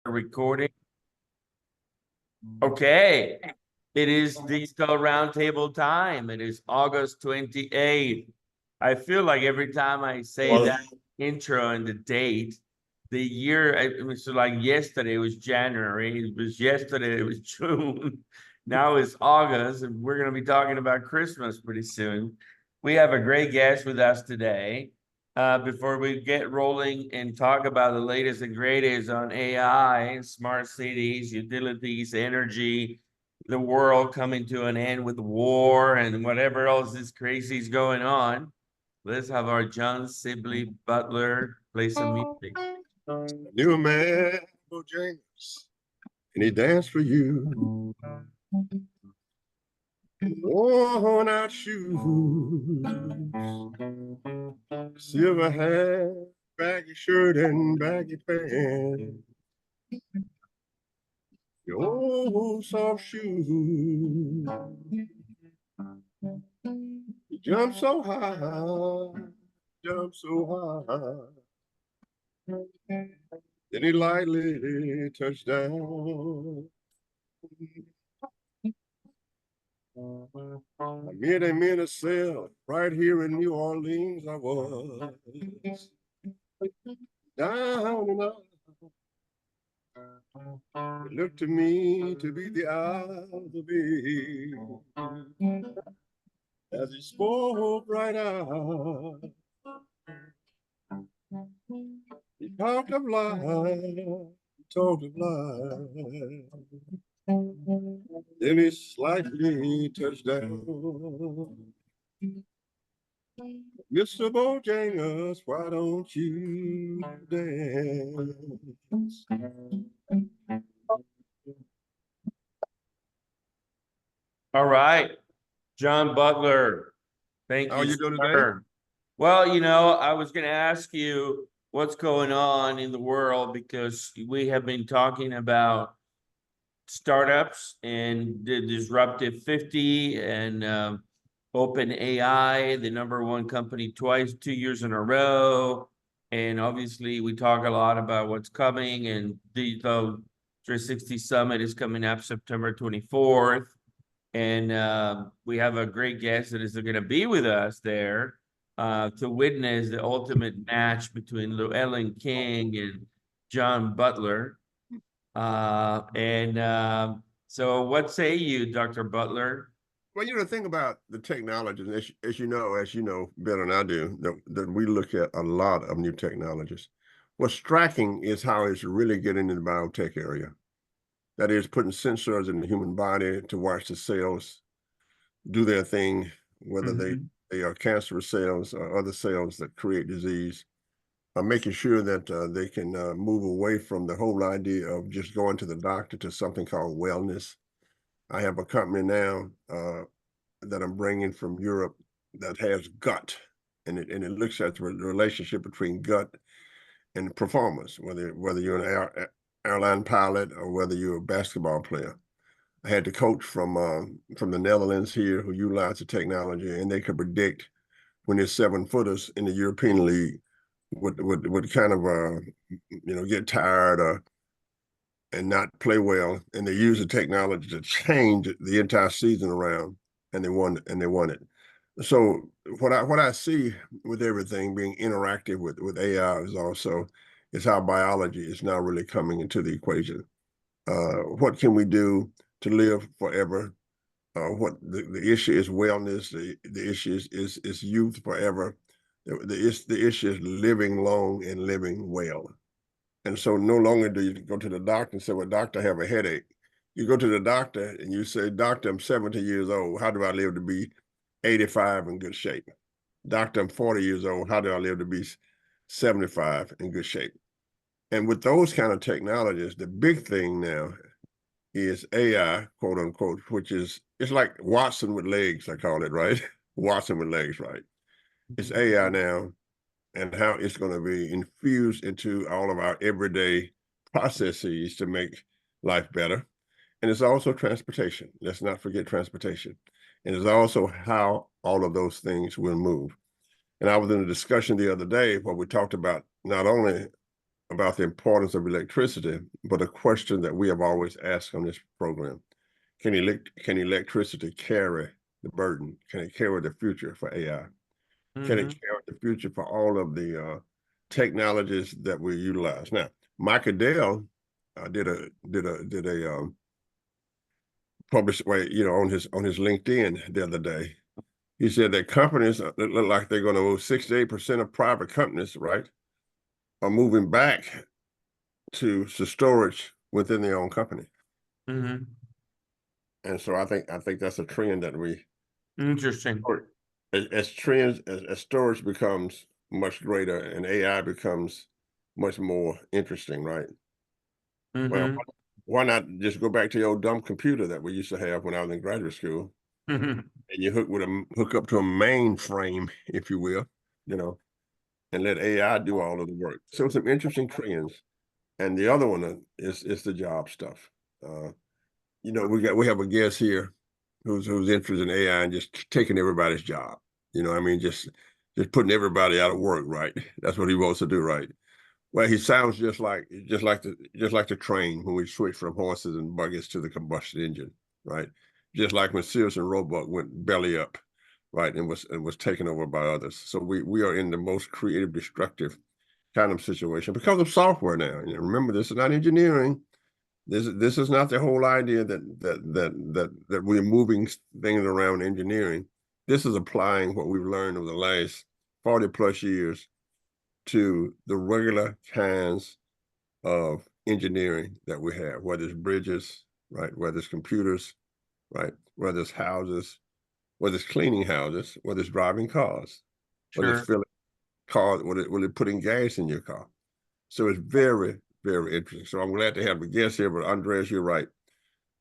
Recording. Okay. It is digital roundtable time. It is August 28th. I feel like every time I say that intro and the date, the year, it was like yesterday it was January. It was yesterday, it was June. Now it's August, and we're going to be talking about Christmas pretty soon. We have a great guest with us today. Before we get rolling and talk about the latest and greatest on AI, smart cities, utilities, energy, the world coming to an end with war and whatever else is crazy is going on, let's have our John Sibley Butler play some music. Knew a man, Bojangles, and he danced for you. Worn out shoes, silver hair, baggy shirt and baggy pants. Your old soft shoes. You jump so high, jump so high. Then he lightly touched down. I made a sale right here in New Orleans. I was down and out. It looked to me to be the hour of the bee. As he spoke right out, he talked of life, he talked of life. Then he slightly touched down. Mr. Bojangles, why don't you dance? All right, John Butler. Thank How you, you doing sir. today? Well, I was going to ask you what's going on in the world because we have been talking about startups and the disruptive 50 and open AI, the number one company twice, 2 years in a row. And obviously we talk a lot about what's coming, and the 360 Summit is coming up September 24th. And we have a great guest that is going to be with us there to witness the ultimate match between Llewellyn King and John Butler. So what say you, Dr. Butler? Well, the thing about the technologies, as you know better than I do, that we look at a lot of new technologies. What's striking is how it's really getting in the biotech area. That is, putting sensors in the human body to watch the cells do their thing, whether they are cancerous cells or other cells that create disease. Making sure that they can move away from the whole idea of just going to the doctor to something called wellness. I have a company now that I'm bringing from Europe that has gut, and it looks at the relationship between gut and performance, whether you're an airline pilot or whether you're a basketball player. I had the coach from the Netherlands here who utilized the technology, and they could predict when there's 7-footers in the European League would kind of get tired and not play well, and they use the technology to change the entire season around, and they won it. So what I see with everything being interactive with AI is how biology is now really coming into the equation. What can we do to live forever? What the issue is wellness. The issue is youth forever. The issue is living long and living well. And so no longer do you go to the doctor and say, well, doctor, I have a headache. You go to the doctor and you say, doctor, I'm 70 years old. How do I live to be 85 in good shape? Doctor, I'm 40 years old. How do I live to be 75 in good shape? And with those kind of technologies, the big thing now is AI, quote unquote, it's like Watson with legs, I call it, right? Watson with legs, right? It's AI now, and how it's going to be infused into all of our everyday processes to make life better. And it's also transportation. Let's not forget transportation. And it's also how all of those things will move. And I was in a discussion the other day where we talked about not only about the importance of electricity, but a question that we have always asked on this program: can electricity carry the burden? Can it carry the future for AI? Can it carry the future for all of the technologies that we utilize? Now, Michael Dell did a published way, on his LinkedIn the other day. He said that companies that look like they're going to move 68% of private companies, right, are moving back to storage within their own company. And so I think that's a trend that we Interesting. As storage becomes much greater and AI becomes much more interesting, right? Well, why not just go back to the old dumb computer that we used to have when I was in graduate school, and you hook up to a mainframe, if you will, and let AI do all of the work. So some interesting trends. And the other one is the job stuff. We have a guest here who's interested in AI and just taking everybody's job. I mean, just putting everybody out of work, right? That's what he wants to do, right? Well, he sounds just like the train when we switched from horses and buggies to the combustion engine, right? Just like when Sears and Roebuck went belly up, right, and was taken over by others. So we are in the most creative, destructive kind of situation because of software now. Remember, this is not engineering. This is not the whole idea that we're moving things around engineering. This is applying what we've learned over the last 40 plus years to the regular kinds of engineering that we have, whether it's bridges, right, whether it's computers, right, whether it's houses, whether it's cleaning houses, whether it's driving cars, whether it's filling cars, whether it's putting gas in your car. So it's very, very interesting. So I'm glad to have a guest here, but Andreas, you're right.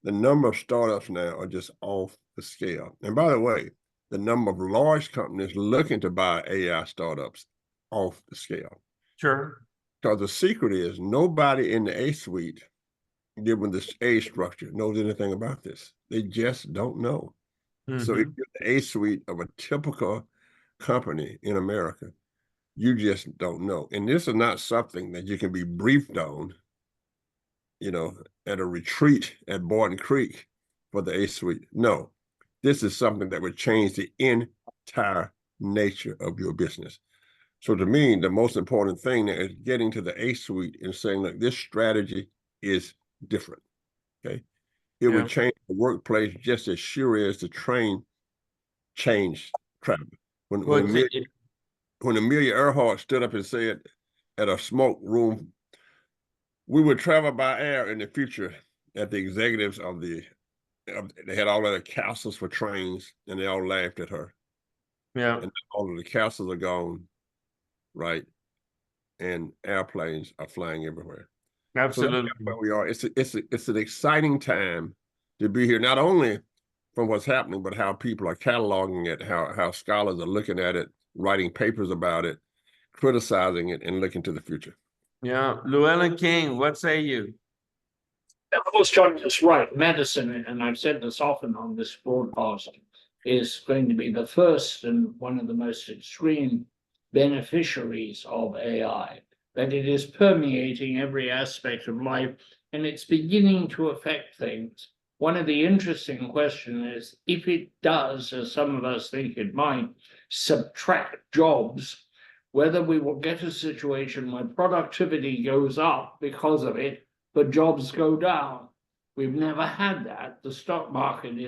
The number of startups now are just off the scale. And by the way, the number of large companies looking to buy AI startups off the scale. Sure. Because the secret is nobody in the A suite, given this A structure, knows anything about this. They just don't know. So if you're the A suite of a typical company in America, you just don't know. And this is not something that you can be briefed on, at a retreat at Barton Creek for the A suite. No, this is something that would change the entire nature of your business. So to me, the most important thing is getting to the A suite and saying, look, this strategy is different. Okay. It would change the workplace just as sure as the train changed travel. When Amelia Earhart stood up and said at a smoke room, we would travel by air in the future, at the executives they had all of the castles for trains, and they all laughed at her. Yeah. And all of the castles are gone, right? And airplanes are flying everywhere. Absolutely. So where we are. It's an exciting time to be here, not only from what's happening, but how people are cataloging it, how scholars are looking at it, writing papers about it, criticizing it, and looking to the future. Yeah. Llewellyn King, what say you? Of course, John is right. Medicine, and I've said this often on this broadcast, is going to be the first and one of the most extreme beneficiaries of AI. That it is permeating every aspect of life, and it's beginning to affect things. One of the interesting questions is, if it does, as some of us think it might, subtract jobs, whether we will get a situation where productivity goes up because of it, but jobs go down. We've never had that. The stock market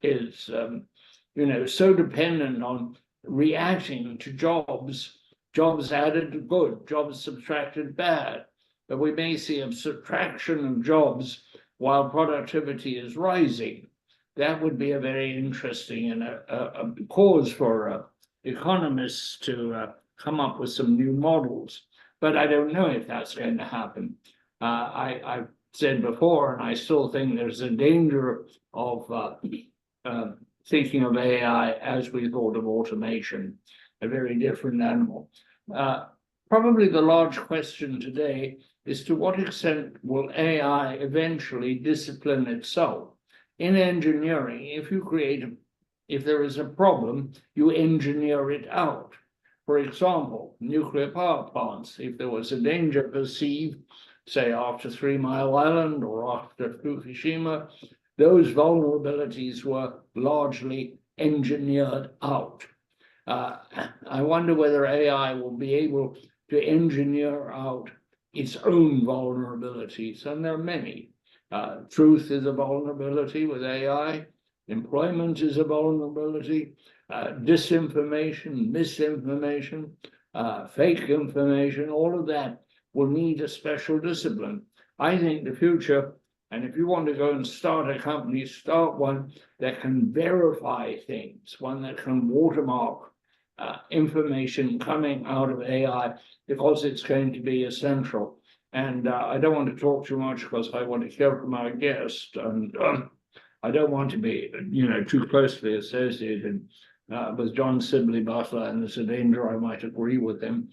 is so dependent on reacting to jobs. Jobs added good, jobs subtracted bad. But we may see a subtraction of jobs while productivity is rising. That would be a very interesting and a cause for economists to come up with some new models. But I don't know if that's going to happen. I've said before, and I still think there's a danger of thinking of AI as we thought of automation, a very different animal. Probably the large question today is, to what extent will AI eventually discipline itself? In engineering, if there is a problem, you engineer it out. For example, nuclear power plants, if there was a danger perceived, say after 3 Mile Island or after Fukushima, those vulnerabilities were largely engineered out. I wonder whether AI will be able to engineer out its own vulnerabilities, and there are many. Truth is a vulnerability with AI. Employment is a vulnerability. Disinformation, misinformation, fake information, all of that will need a special discipline. I think the future, and if you want to go and start a company, start one that can verify things, one that can watermark information coming out of AI, because it's going to be essential. And I don't want to talk too much because I want to hear from our guest, and I don't want to be, too closely associated with John Sibley Butler, and there's a danger I might agree with him,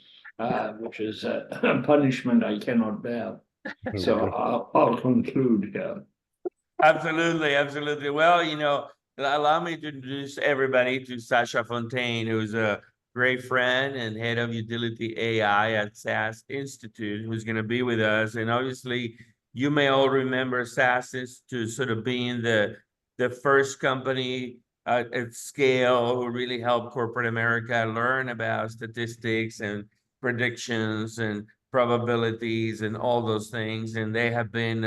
which is a punishment I cannot bear. So I'll conclude here. Absolutely, absolutely. Well, allow me to introduce everybody to Sacha Fontaine, who's a great friend and head of utility AI at SAS Institute, who's going to be with us. And obviously, you may all remember SAS Institute sort of being the first company at scale who really helped corporate America learn about statistics and predictions and probabilities and all those things. And they have been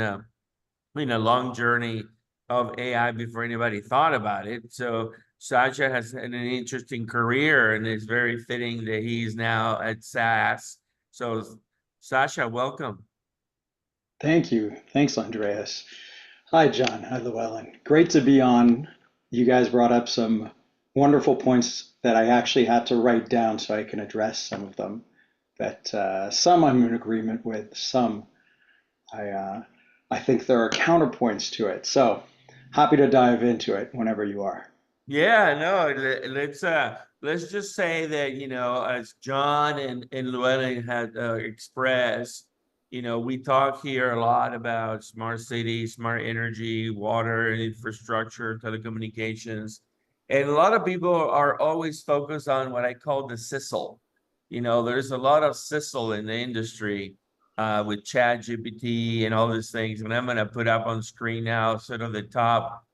in a long journey of AI before anybody thought about it. So Sacha has had an interesting career, and it's very fitting that he's now at SAS. So Sacha, welcome. Thank you. Thanks, Andreas. Hi, John. Hi, Llewellyn. Great to be on. You guys brought up some wonderful points that I actually had to write down so I can address some of them. That some I'm in agreement with, some I think there are counterpoints to it. So happy to dive into it whenever you are. Yeah, no, let's just say that, as John and Llewellyn had expressed, we talk here a lot about smart cities, smart energy, water, infrastructure, telecommunications. And a lot of people are always focused on what I call the sizzle. There's a lot of sizzle in the industry with ChatGPT and all these things. And I'm going to put up on screen now sort of the top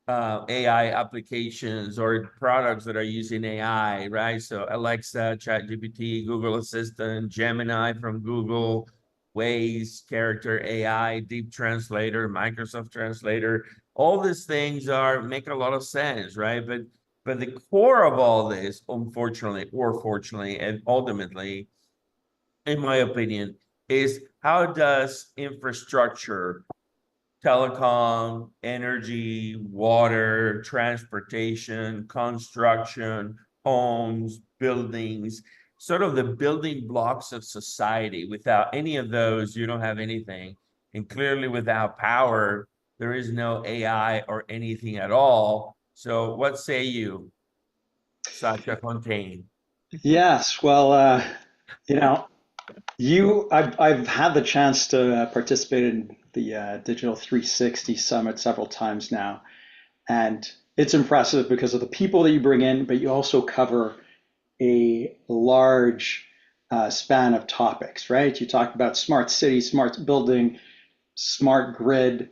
AI applications or products that are using AI, right? So Alexa, ChatGPT, Google Assistant, Gemini from Google, Waze, Character AI, Deep Translator, Microsoft Translator. All these things make a lot of sense, right? But the core of all this, unfortunately or fortunately, and ultimately, in my opinion, is how does infrastructure, telecom, energy, water, transportation, construction, homes, buildings, sort of the building blocks of society. Without any of those, you don't have anything. And clearly, without power, there is no AI or anything at all. So, what say you, Sacha Fontaine? Yes, well, you know, I've had the chance to participate in the Digital 360 Summit several times now, and it's impressive because of the people that you bring in, but you also cover a large span of topics, right? You talk about smart city, smart building, smart grid.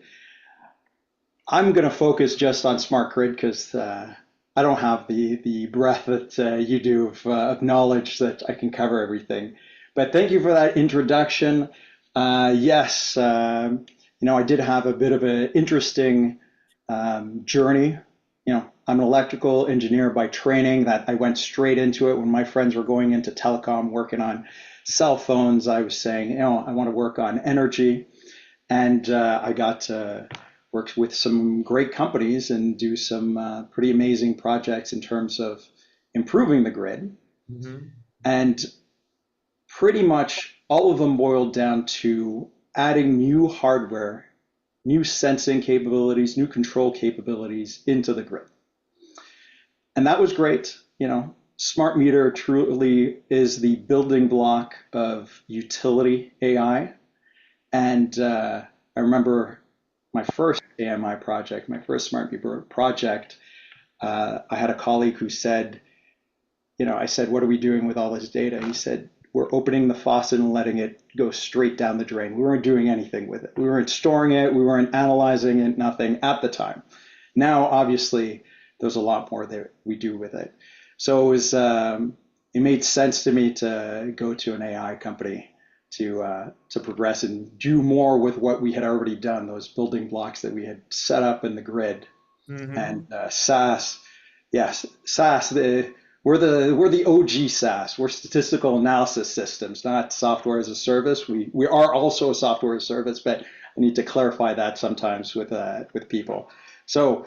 I'm going to focus just on smart grid because I don't have the breadth that you do of knowledge that I can cover everything. But thank you for that introduction. Yes, I did have a bit of an interesting journey. I'm an electrical engineer by training that I went straight into it when my friends were going into telecom, working on cell phones. I was saying, I want to work on energy. And I got to work with some great companies and do some pretty amazing projects in terms of improving the grid. Mm-hmm. And pretty much all of them boiled down to adding new hardware, new sensing capabilities, new control capabilities into the grid. And that was great. Smart meter truly is the building block of utility AI. And I remember my first AMI project, my first smart meter project, I had a colleague who said, I said, what are we doing with all this data? He said, we're opening the faucet and letting it go straight down the drain. We weren't doing anything with it. We weren't storing it. We weren't analyzing it, nothing at the time. Now, obviously, there's a lot more that we do with it. So it made sense to me to go to an AI company to progress and do more with what we had already done, those building blocks that we had set up in the grid. And SAS, yes, SAS. We're the OG SAS. We're statistical analysis systems, not software as a service. We are also a software as a service, but I need to clarify that sometimes with people. So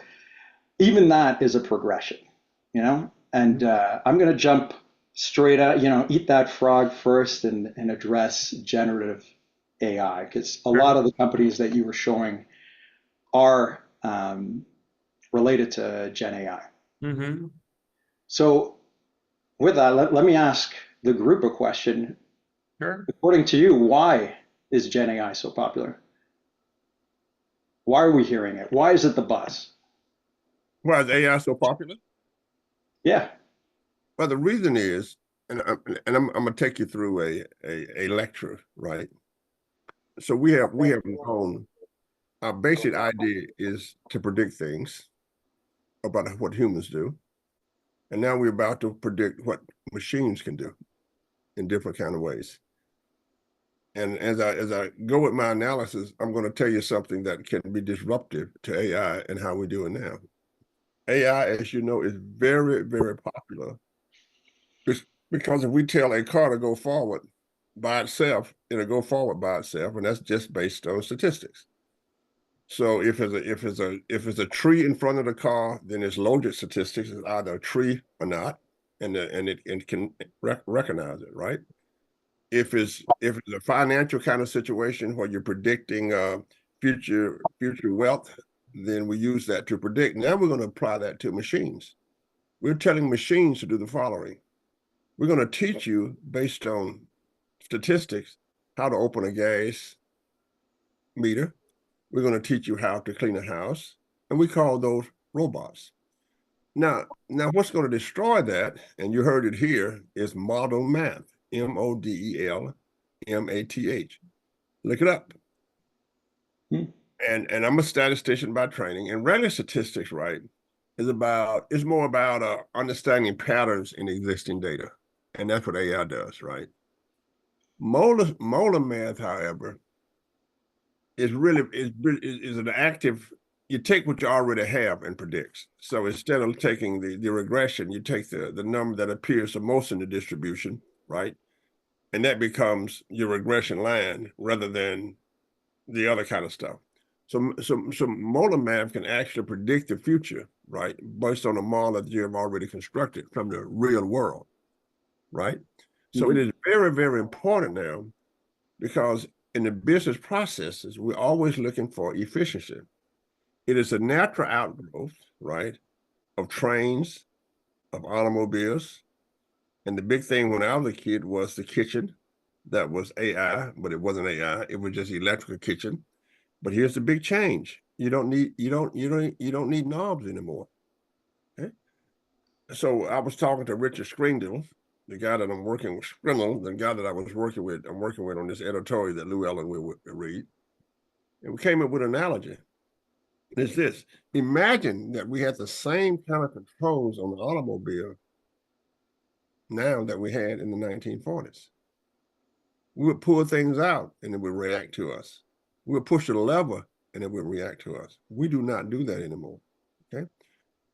even that is a progression, And I'm going to jump straight out, eat that frog first and address generative AI, because a lot of the companies that you were showing are related to Gen AI. So with that, let me ask the group a question. Sure. According to you, why is Gen AI so popular? Why are we hearing it? Why is it the buzz? Why is AI so popular? Yeah. Well, the reason is, and I'm going to take you through a lecture, right? So we have known, our basic idea is to predict things about what humans do. And now we're about to predict what machines can do in different kind of ways. And as I go with my analysis, I'm going to tell you something that can be disruptive to AI and how we do it now. AI, as you know, is very, very popular because if we tell a car to go forward by itself, it'll go forward by itself, and that's just based on statistics. So if it's a tree in front of the car, then it's loaded statistics. It's either a tree or not, and it can recognize it, right? If it's a financial kind of situation where you're predicting future wealth, then we use that to predict. Now we're going to apply that to machines. We're telling machines to do the following. We're going to teach you based on statistics how to open a gas meter. We're going to teach you how to clean a house, and we call those robots. Now what's going to destroy that, and you heard it here, is model math, MODEL MATH. Look it up. And I'm a statistician by training, and regular statistics, right, is more about understanding patterns in existing data, and that's what AI does, right? Molar math, however, is an active. You take what you already have and predicts. So instead of taking the regression, you take the number that appears the most in the distribution, right? And that becomes your regression line rather than the other kind of stuff. So molar math can actually predict the future, right? Based on a model that you have already constructed from the real world, right? So it is very, very important now, because in the business processes, we're always looking for efficiency. It is a natural outgrowth, right, of trains, of automobiles. And the big thing when I was a kid was the kitchen. That was AI, but it wasn't AI. It was just electrical kitchen. But here's the big change. You don't need knobs anymore. Okay? So I was talking to Richard Scringdale, the guy that I'm working with, the guy that I'm working with on this editorial that Lou Ellen will read. And we came up with an analogy. It's this. Imagine that we had the same kind of controls on the automobile now that we had in the 1940s. We would pull things out and it would react to us. We would push a lever and it would react to us. We do not do that anymore, okay?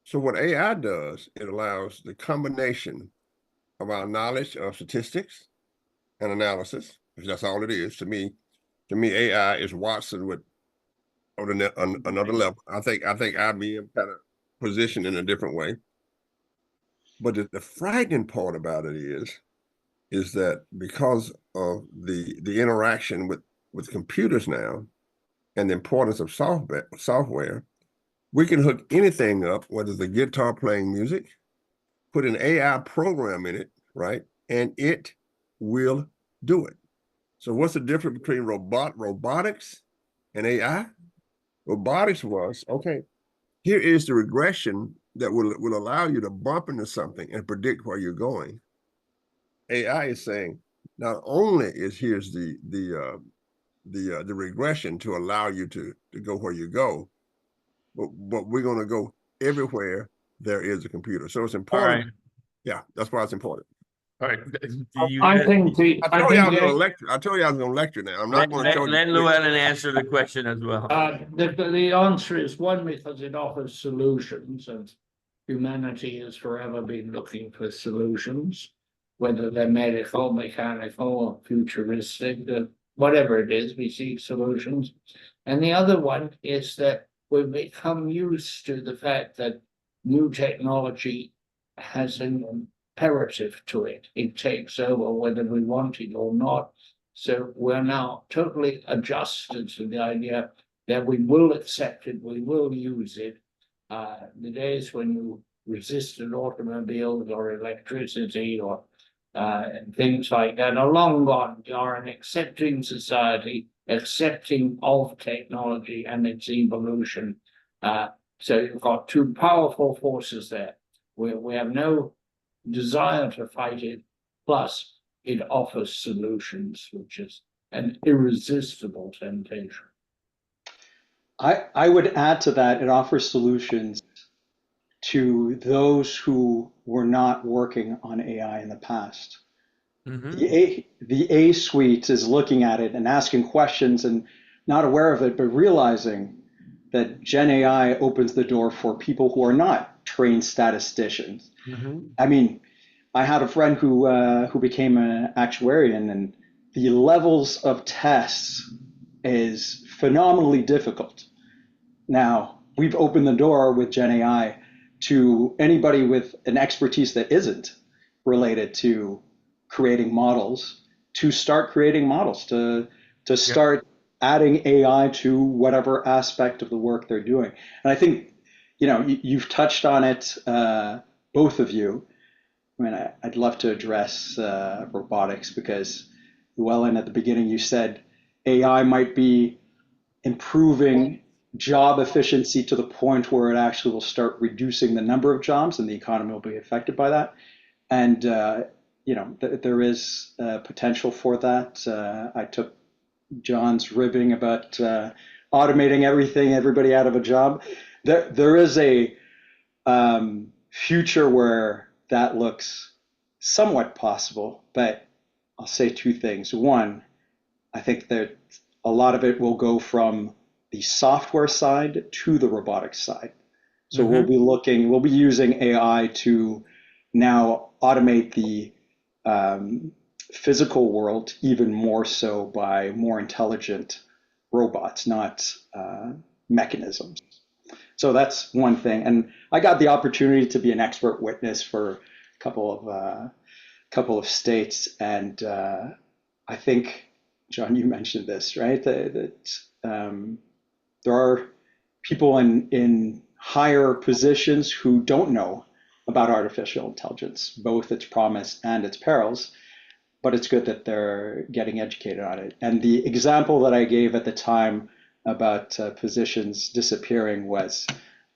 So what AI does, it allows the combination of our knowledge of statistics and analysis, because that's all it is. To me, AI is Watson with on another level. I think IBM kind of positioned in a different way. But the frightening part about it is that because of the interaction with computers now and the importance of software, we can hook anything up, whether it's a guitar playing music, put an AI program in it, right? And it will do it. So what's the difference between robotics and AI? Robotics was, okay, here is the regression that will allow you to bump into something and predict where you're going. AI is saying not only is here's the regression to allow you to go where you go, but we're going to go everywhere there is a computer. So it's All important. right. Yeah, that's why it's important. All right. I think I told you I was going to lecture. I told you I was going to lecture now. I'm not going to tell you. Let Llewellyn answer the question as well. the answer is one, because it offers solutions, and humanity has forever been looking for solutions, whether they're medical, mechanical, or futuristic, whatever it is, we seek solutions. And the other one is that we've become used to the fact that new technology has an imperative to it. It takes over whether we want it or not. So we're now totally adjusted to the idea that we will accept it, we will use it. The days when you resisted automobiles or electricity or things like that are long gone. You are an accepting society, accepting of technology and its evolution. So you've got two powerful forces there. We have no desire to fight it, plus it offers solutions, which is an irresistible temptation. I would add to that, it offers solutions to those who were not working on AI in the past. The A suite is looking at it and asking questions and not aware of it, but realizing that Gen AI opens the door for people who are not trained statisticians. I mean, I had a friend who became an actuarian, and the levels of tests is phenomenally difficult. Now, we've opened the door with Gen AI to anybody with an expertise that isn't related to creating models to start creating models, to start adding AI to whatever aspect of the work they're doing. And I think, you've touched on it, both of you. I mean, I'd love to address robotics, because Llewellyn, at the beginning, you said AI might be improving job efficiency to the point where it actually will start reducing the number of jobs and the economy will be affected by that. And, there is potential for that. I took John's ribbing about automating everybody out of a job. There is a future where that looks somewhat possible, but I'll say two things. One, I think that a lot of it will go from the software side to the robotics side. So we'll be using AI to now automate the physical world even more so by more intelligent robots, not mechanisms. So that's one thing. And I got the opportunity to be an expert witness for a couple of states, and I think, John, you mentioned this, right? That there are people in higher positions who don't know about artificial intelligence, both its promise and its perils, but it's good that they're getting educated on it. And the example that I gave at the time about positions disappearing was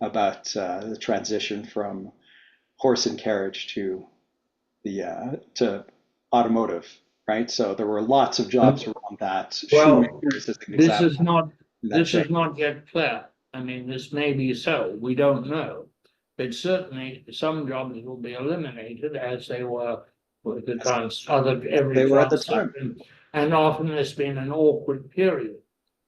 about the transition from horse and carriage to automotive, right? So there were lots of jobs around that. Well, Shoemakers is an this example. is not yet clear. I mean, this may be so. We don't know. But certainly some jobs will be eliminated, as they were with the They were at the time. And often there's been an awkward period.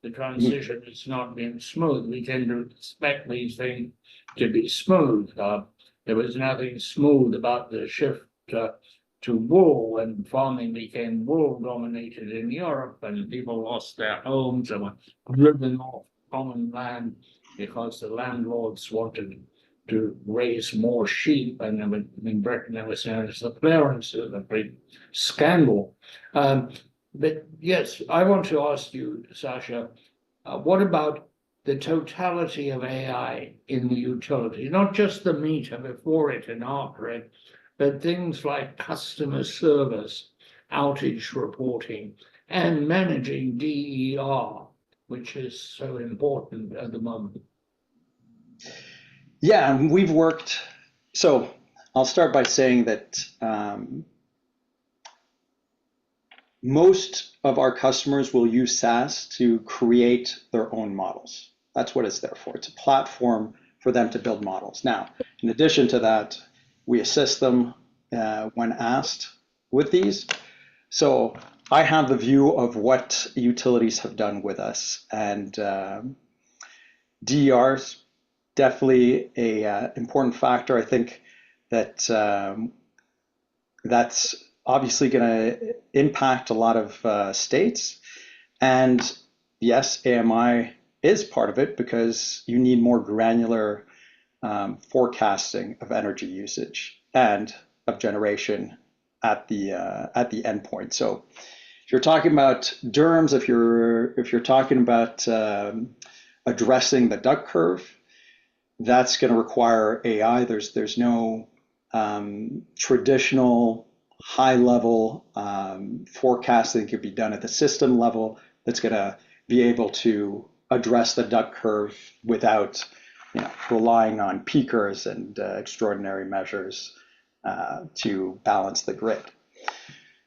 The transition has not been smooth. We tend to expect these things to be smooth. There was nothing smooth about the shift to wool, when farming became wool dominated in Europe, and people lost their homes and were driven off common land because the landlords wanted to raise more sheep, and in Britain there was known as the clearances, a big scandal. But yes, I want to ask you, Sacha, what about the totality of AI in the utility? Not just the meter before it and after it, but things like customer service, outage reporting, and managing DER, which is so important at the moment. Yeah, and we've worked. So I'll start by saying that most of our customers will use SAS to create their own models. That's what it's there for. It's a platform for them to build models. Now, in addition to that, we assist them when asked with these. So I have the view of what utilities have done with us, and DER's definitely a important factor. I think that that's obviously going to impact a lot of states. And yes, AMI is part of it because you need more granular forecasting of energy usage and of generation at the endpoint. So if you're talking about DERMS, if you're talking about addressing the duck curve, that's going to require AI. There's no traditional high level forecasting that could be done at the system level that's going to be able to address the duck curve without relying on peakers and extraordinary measures to balance the grid.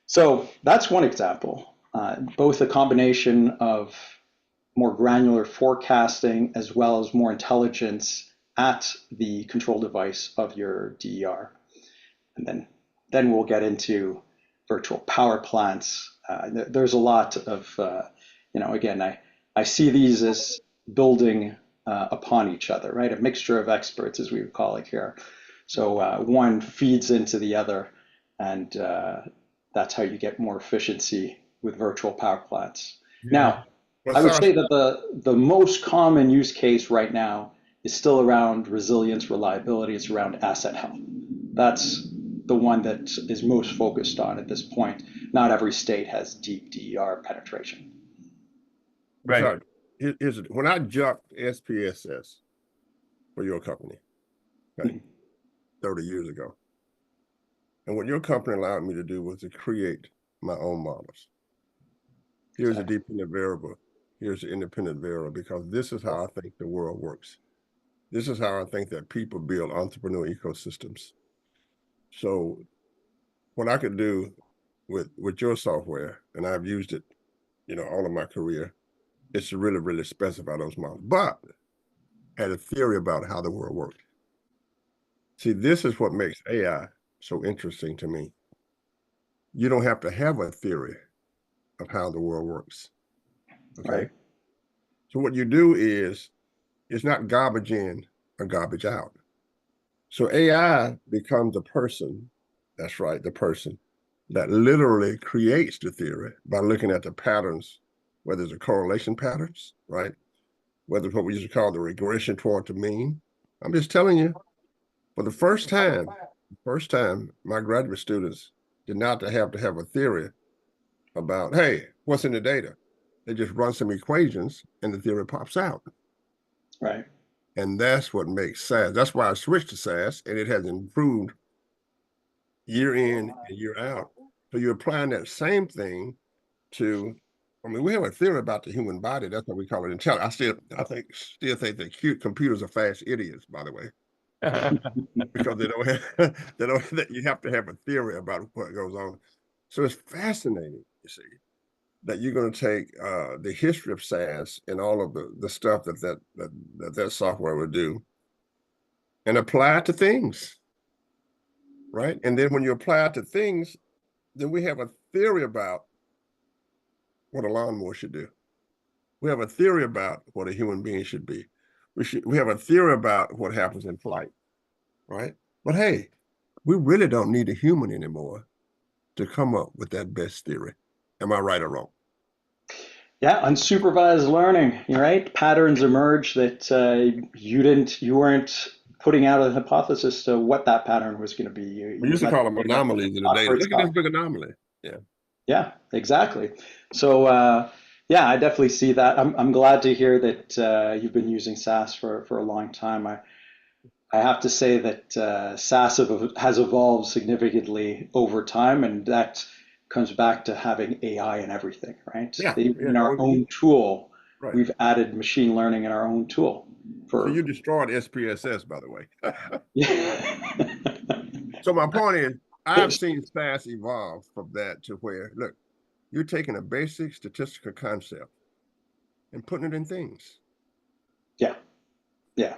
So that's one example, both a combination of more granular forecasting as well as more intelligence at the control device of your DER. And then we'll get into virtual power plants. There's a lot of, again, I see these as building upon each other, right? A mixture of experts, as we would call it here. So one feeds into the other, and that's how you get more efficiency with virtual power plants. Yeah. Now, Well, I would Sacha, say that the most common use case right now is still around resilience, reliability. It's around asset health. That's the one that is most focused on at this point. Not every state has deep DER penetration. Right. Sacha, when I jumped SPSS for your company, okay, 30 years ago, and what your company allowed me to do was to create my own models. Here's a dependent variable. Here's an independent variable, because this is how I think the world works. This is how I think that people build entrepreneurial ecosystems. So what I could do with your software, and I've used it, all of my career, is to really, really specify those models, but had a theory about how the world worked. See, this is what makes AI so interesting to me. You don't have to have a theory of how the world works. Okay. Right. So what you do is, it's not garbage in or garbage out. So AI becomes the person, that's right, the person that literally creates the theory by looking at the patterns, whether it's a correlation patterns, right? Whether it's what we used to call the regression toward the mean. I'm just telling you, for the first time, my graduate students did not have to have a theory about, hey, what's in the data? They just run some equations and the theory pops out. Right. And that's what makes SAS. That's why I switched to SAS, and it has improved year in and year out. So you're applying that same thing to, we have a theory about the human body. That's what we call it intelligence. I still think that cute computers are fast idiots, by the way, because they don't have, you have to have a theory about what goes on. So it's fascinating, you see, that you're going to take the history of SAS and all of the stuff that software would do and apply it to things, right? And then when you apply it to things, then we have a theory about what a lawnmower should do. We have a theory about what a human being should be. We have a theory about what happens in flight, right? But hey, we really don't need a human anymore to come up with that best theory. Am I right or wrong? Yeah, unsupervised learning, right? Patterns emerge that you weren't putting out a hypothesis to what that pattern was going to be. We used to call them anomalies in the data. Look at this big anomaly. Yeah. Yeah, exactly. So yeah, I definitely see that. I'm glad to hear that you've been using SAS for a long time. I have to say that SAS has evolved significantly over time, and that comes back to having AI in everything, right? Yeah. In our own tool, Right. we've added machine learning in our own tool So you destroyed SPSS, by the way. Yeah. So my point is, I've seen SAS evolve from that to where, look, you're taking a basic statistical concept and putting it in things. Yeah. Yeah.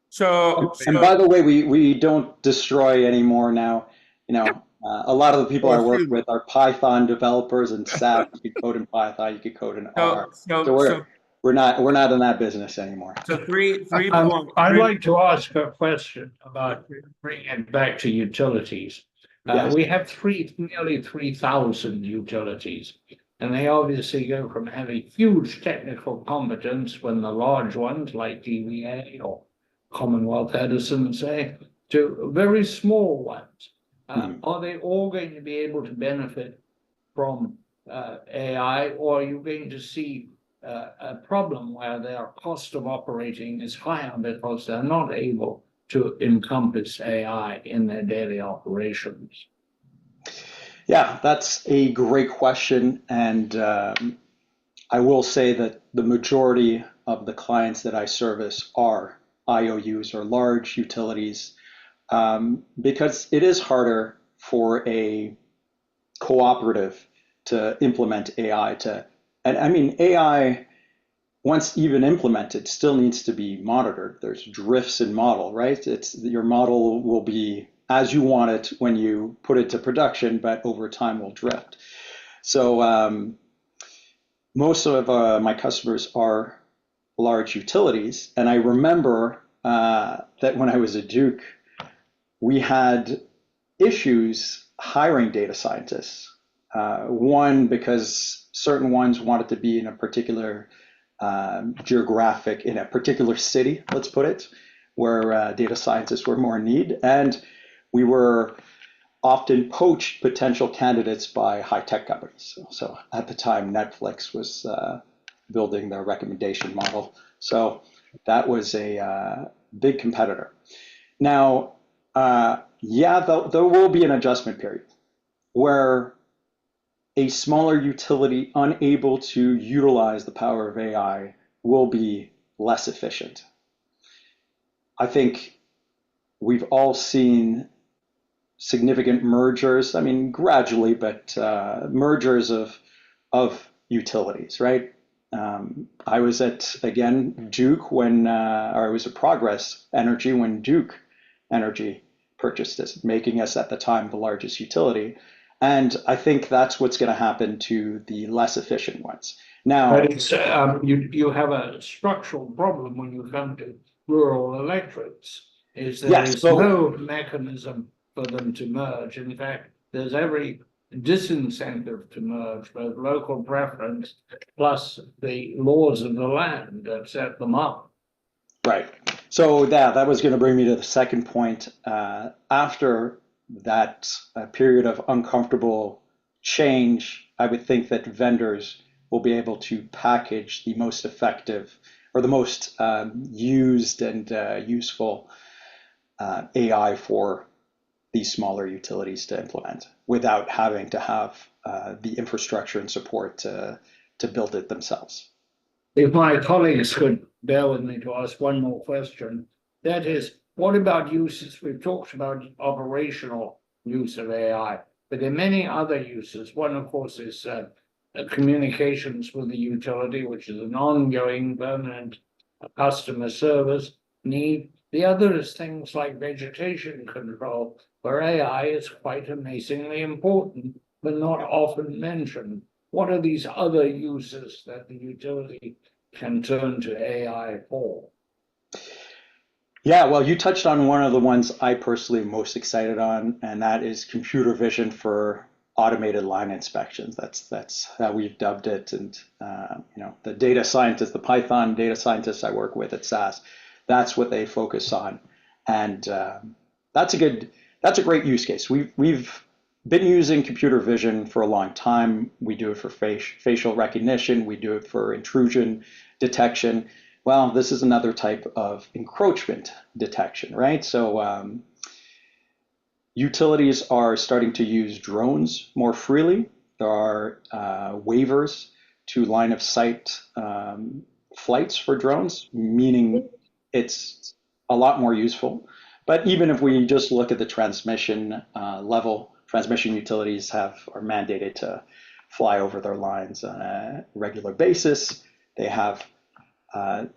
So, And by the way, we don't destroy anymore now. You know, a lot of the people Oh, I work excuse me. with are Python developers and SAS. You could code in Python, you could code in R. So we're not in that business anymore. so three I'd like to ask a question about bringing it back to utilities. Yes. We have nearly 3,000 utilities, and they obviously go from having huge technical competence when the large ones like DVA or Commonwealth Edison say, to very small ones. Are they all going to be able to benefit from AI, or are you going to see a problem where their cost of operating is higher because they're not able to encompass AI in their daily operations? Yeah, that's a great question. And I will say that the majority of the clients that I service are IOUs or large utilities, because it is harder for a cooperative to implement AI and I mean, AI, once even implemented, still needs to be monitored. There's drifts in model, right? Your model will be as you want it when you put it to production, but over time will drift. So most of my customers are large utilities, and I remember that when I was at Duke, we had issues hiring data scientists. One, because certain ones wanted to be in a particular geographic, in a particular city, let's put it, where data scientists were more in need. And we were often poached potential candidates by high tech companies. So at the time, Netflix was building their recommendation model. So that was a big competitor. Now, yeah, there will be an adjustment period where a smaller utility unable to utilize the power of AI will be less efficient. I think we've all seen significant mergers, I mean, gradually, but mergers of utilities, right? I was at, again, Duke when, or I was at Progress Energy when Duke Energy purchased us, making us at the time the largest utility. And I think that's what's going to happen to the less efficient ones. Now, but it's you have a structural problem when you come to rural electrics. There is no mechanism for them to merge. In fact, there's every disincentive to merge, both local preference plus the laws of the land that set them up. Right. So that was going to bring me to the second point. After that period of uncomfortable change, I would think that vendors will be able to package the most effective or the most used and useful AI for these smaller utilities to implement without having to have the infrastructure and support to build it themselves. If my colleagues could bear with me to ask one more question, that is, what about uses? We've talked about operational use of AI, but there are many other uses. One, of course, is communications with the utility, which is an ongoing, permanent customer service need. The other is things like vegetation control, where AI is quite amazingly important, but not often mentioned. What are these other uses that the utility can turn to AI for? Yeah, well, you touched on one of the ones I personally am most excited on, and that is computer vision for automated line inspections. That's how we've dubbed it. And the data scientists, the Python data scientists I work with at SAS, that's what they focus on, and that's a great use case. We've been using computer vision for a long time. We do it for facial recognition. We do it for intrusion detection. Well, this is another type of encroachment detection, right? So utilities are starting to use drones more freely. There are waivers to line of sight flights for drones, meaning it's a lot more useful. But even if we just look at the transmission level, transmission utilities are mandated to fly over their lines on a regular basis. They have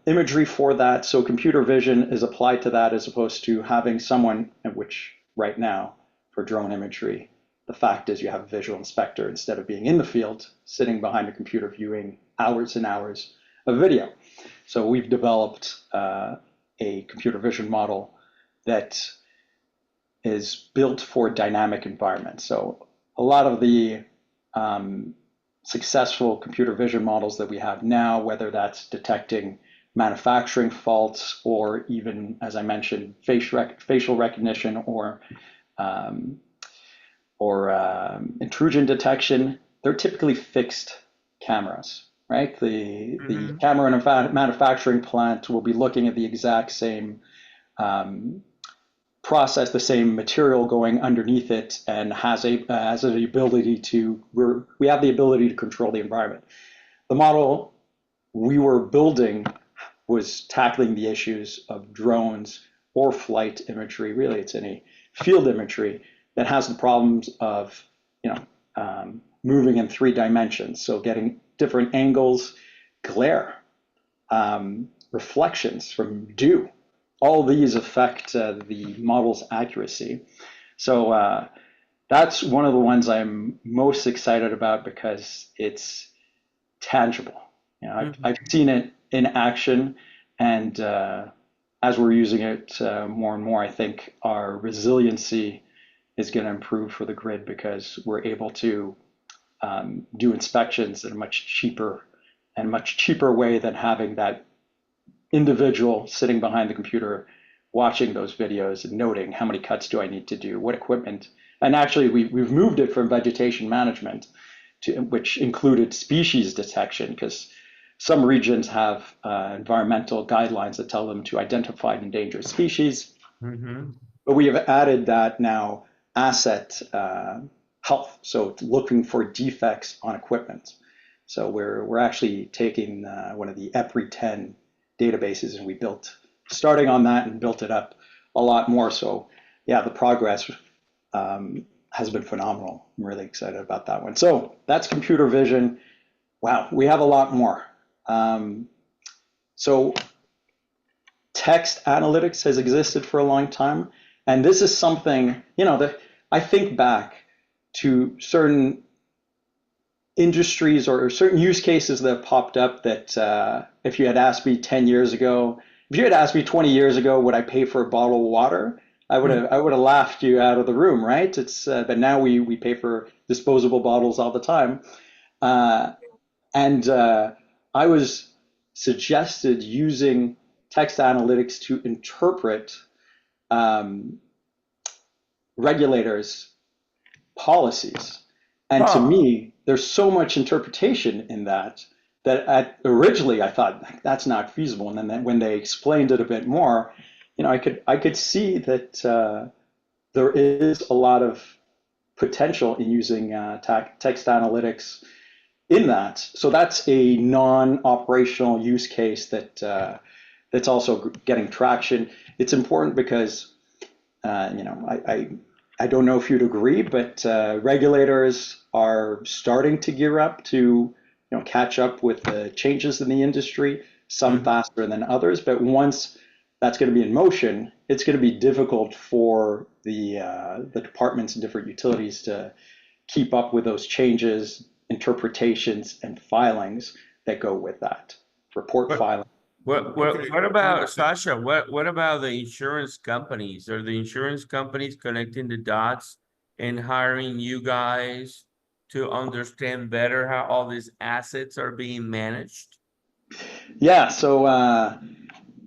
imagery for that. So computer vision is applied to that as opposed to having someone, which right now for drone imagery, the fact is you have a visual inspector instead of being in the field, sitting behind a computer viewing hours and hours of video. So we've developed a computer vision model that is built for dynamic environments. So a lot of the successful computer vision models that we have now, whether that's detecting manufacturing faults or even, as I mentioned, facial recognition or intrusion detection, they're typically fixed cameras, right? The camera in a manufacturing plant will be looking at the exact same process, the same material going underneath it, and has the ability to, we have the ability to control the environment. The model we were building was tackling the issues of drones or flight imagery. Really, it's any field imagery that has the problems of, moving in 3 dimensions. So getting different angles, glare, reflections from dew. All these affect the model's accuracy. So that's one of the ones I'm most excited about because it's tangible. I've seen it in action, and as we're using it more and more, I think our resiliency is going to improve for the grid because we're able to do inspections in a much cheaper way than having that individual sitting behind the computer watching those videos and noting how many cuts do I need to do, what equipment. And actually, we've moved it from vegetation management to which included species detection, because some regions have environmental guidelines that tell them to identify endangered species. But we have added that now asset health, so looking for defects on equipment. So we're actually taking one of the EPRI-10 databases, and we starting on that and built it up a lot more. So yeah, the progress has been phenomenal. I'm really excited about that one. So that's computer vision. Wow, we have a lot more. So text analytics has existed for a long time. And this is something, that I think back to certain industries or certain use cases that have popped up that if you had asked me 10 years ago, if you had asked me 20 years ago, would I pay for a bottle of water? I would have laughed you out of the room, right? But now we pay for disposable bottles all the time. And I was suggested using text analytics to interpret regulators' policies. And to me, there's so much interpretation in that originally I thought that's not feasible. And then when they explained it a bit more, I could see that there is a lot of potential in using text analytics in that. So that's a non-operational use case that's also getting traction. It's important because I don't know if you'd agree, but regulators are starting to gear up to catch up with the changes in the industry, some faster than others. But once that's going to be in motion, it's going to be difficult for the departments and different utilities to keep up with those changes, interpretations, and filings that go with that. Filing. What about, Sacha, what about the insurance companies? Are the insurance companies connecting the dots and hiring you guys to understand better how all these assets are being managed? Yeah, so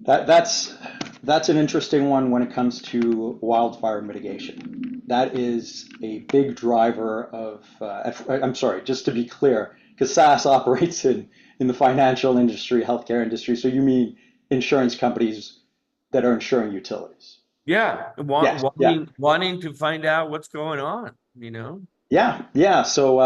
that's an interesting one when it comes to wildfire mitigation. That is a big driver of, I'm sorry, just to be clear, because SAS operates in the financial industry, healthcare industry. So you mean insurance companies that are insuring utilities? Yeah, wanting to find out what's going on, Yeah. So,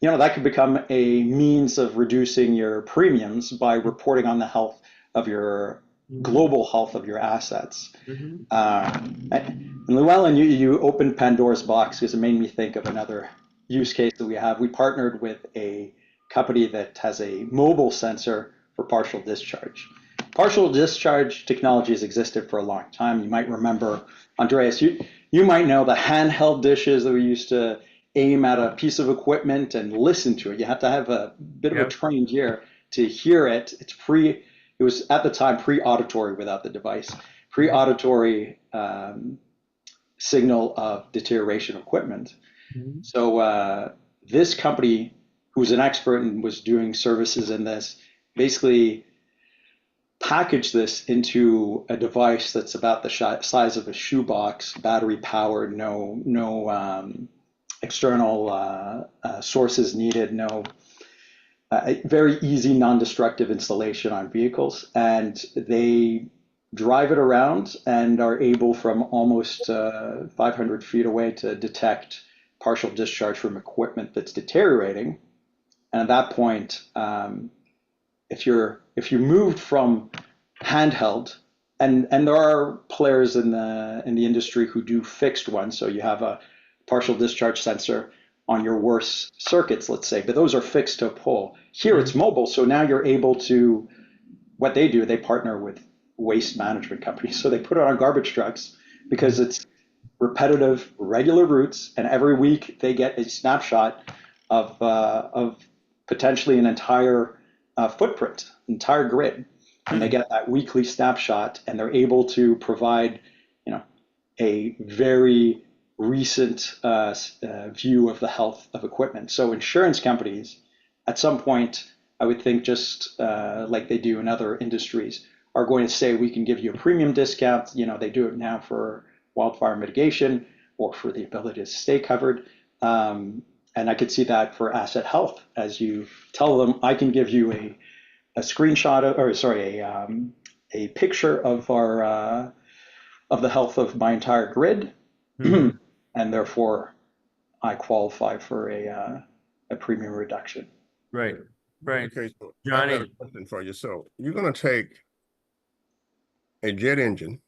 that could become a means of reducing your premiums by reporting on the health of your global health of your assets. Mhm. And Llewellyn, you opened Pandora's box because it made me think of another use case that we have. We partnered with a company that has a mobile sensor for partial discharge. Partial discharge technology has existed for a long time. You might remember, Andreas, you might know the handheld dishes that we used to aim at a piece of equipment and listen to it. You have to have a bit of a Yep. trained ear to hear it. It was at the time pre-auditory without the device, pre-auditory signal of deterioration of equipment. Mhm. So this company, who's an expert and was doing services in this, basically packaged this into a device that's about the size of a shoebox, battery powered, no external sources needed, no very easy non-destructive installation on vehicles, and they drive it around and are able from almost 500 feet away to detect partial discharge from equipment that's deteriorating. And at that point, if you moved from handheld, and there are players in the industry who do fixed ones, so you have a partial discharge sensor on your worst circuits, let's say, but those are fixed to a pole. Here it's mobile, so now you're able to, what they do, they partner with waste management companies, so they put it on garbage trucks because it's repetitive, regular routes, and every week they get a snapshot of potentially an entire footprint, entire grid, and they get that weekly snapshot, and they're able to provide, a very recent view of the health of equipment. So insurance companies, at some point, I would think just like they do in other industries, are going to say we can give you a premium discount. They do it now for wildfire mitigation or for the ability to stay covered. And I could see that for asset health, as you tell them, I can give you a screenshot a picture of our of the health of my entire grid, Mhm. and therefore I qualify for a premium reduction. Right, right. Okay, so I've got a Johnny, question for you. So you're going to take a jet engine.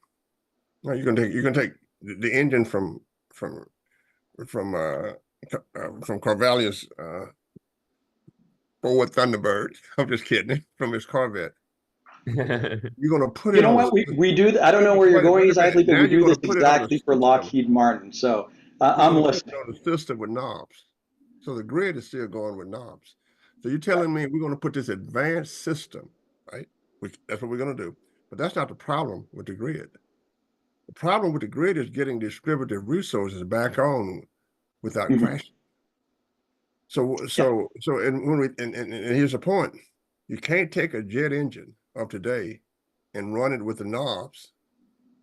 No, you're going to take the engine from Carvalho's Ford Thunderbird. I'm just kidding. From his Corvette. You're going to put You it know on what? We do. I don't know where you're going wait a minute. exactly, but Now we you're do going this to put it on the exactly for system. Lockheed Martin. So You're I'm going to put listening. it on the system with knobs. So the grid is still going with knobs. So you're telling me we're going to put this advanced system, right? That's what we're going to do. But that's not the problem with the grid. The problem with the grid is getting distributed resources back on without Mhm. crashing. And here's the point: you can't take a jet engine of today and run it with the knobs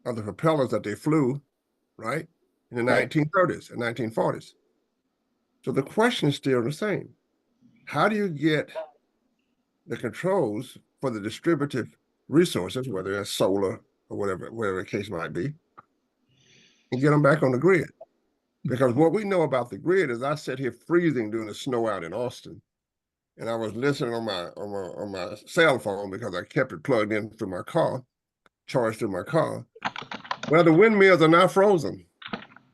of the propellers that they flew, right, in the 1930s and 1940s. So the question is still the same: how do you get the controls for the distributive resources, whether it's solar or whatever the case might be, and get them back on the grid? Because what we know about the grid is I sat here freezing during the snow out in Austin, and I was listening on my cell phone because I kept it plugged in through my car, charged through my car. Well, the windmills are now frozen,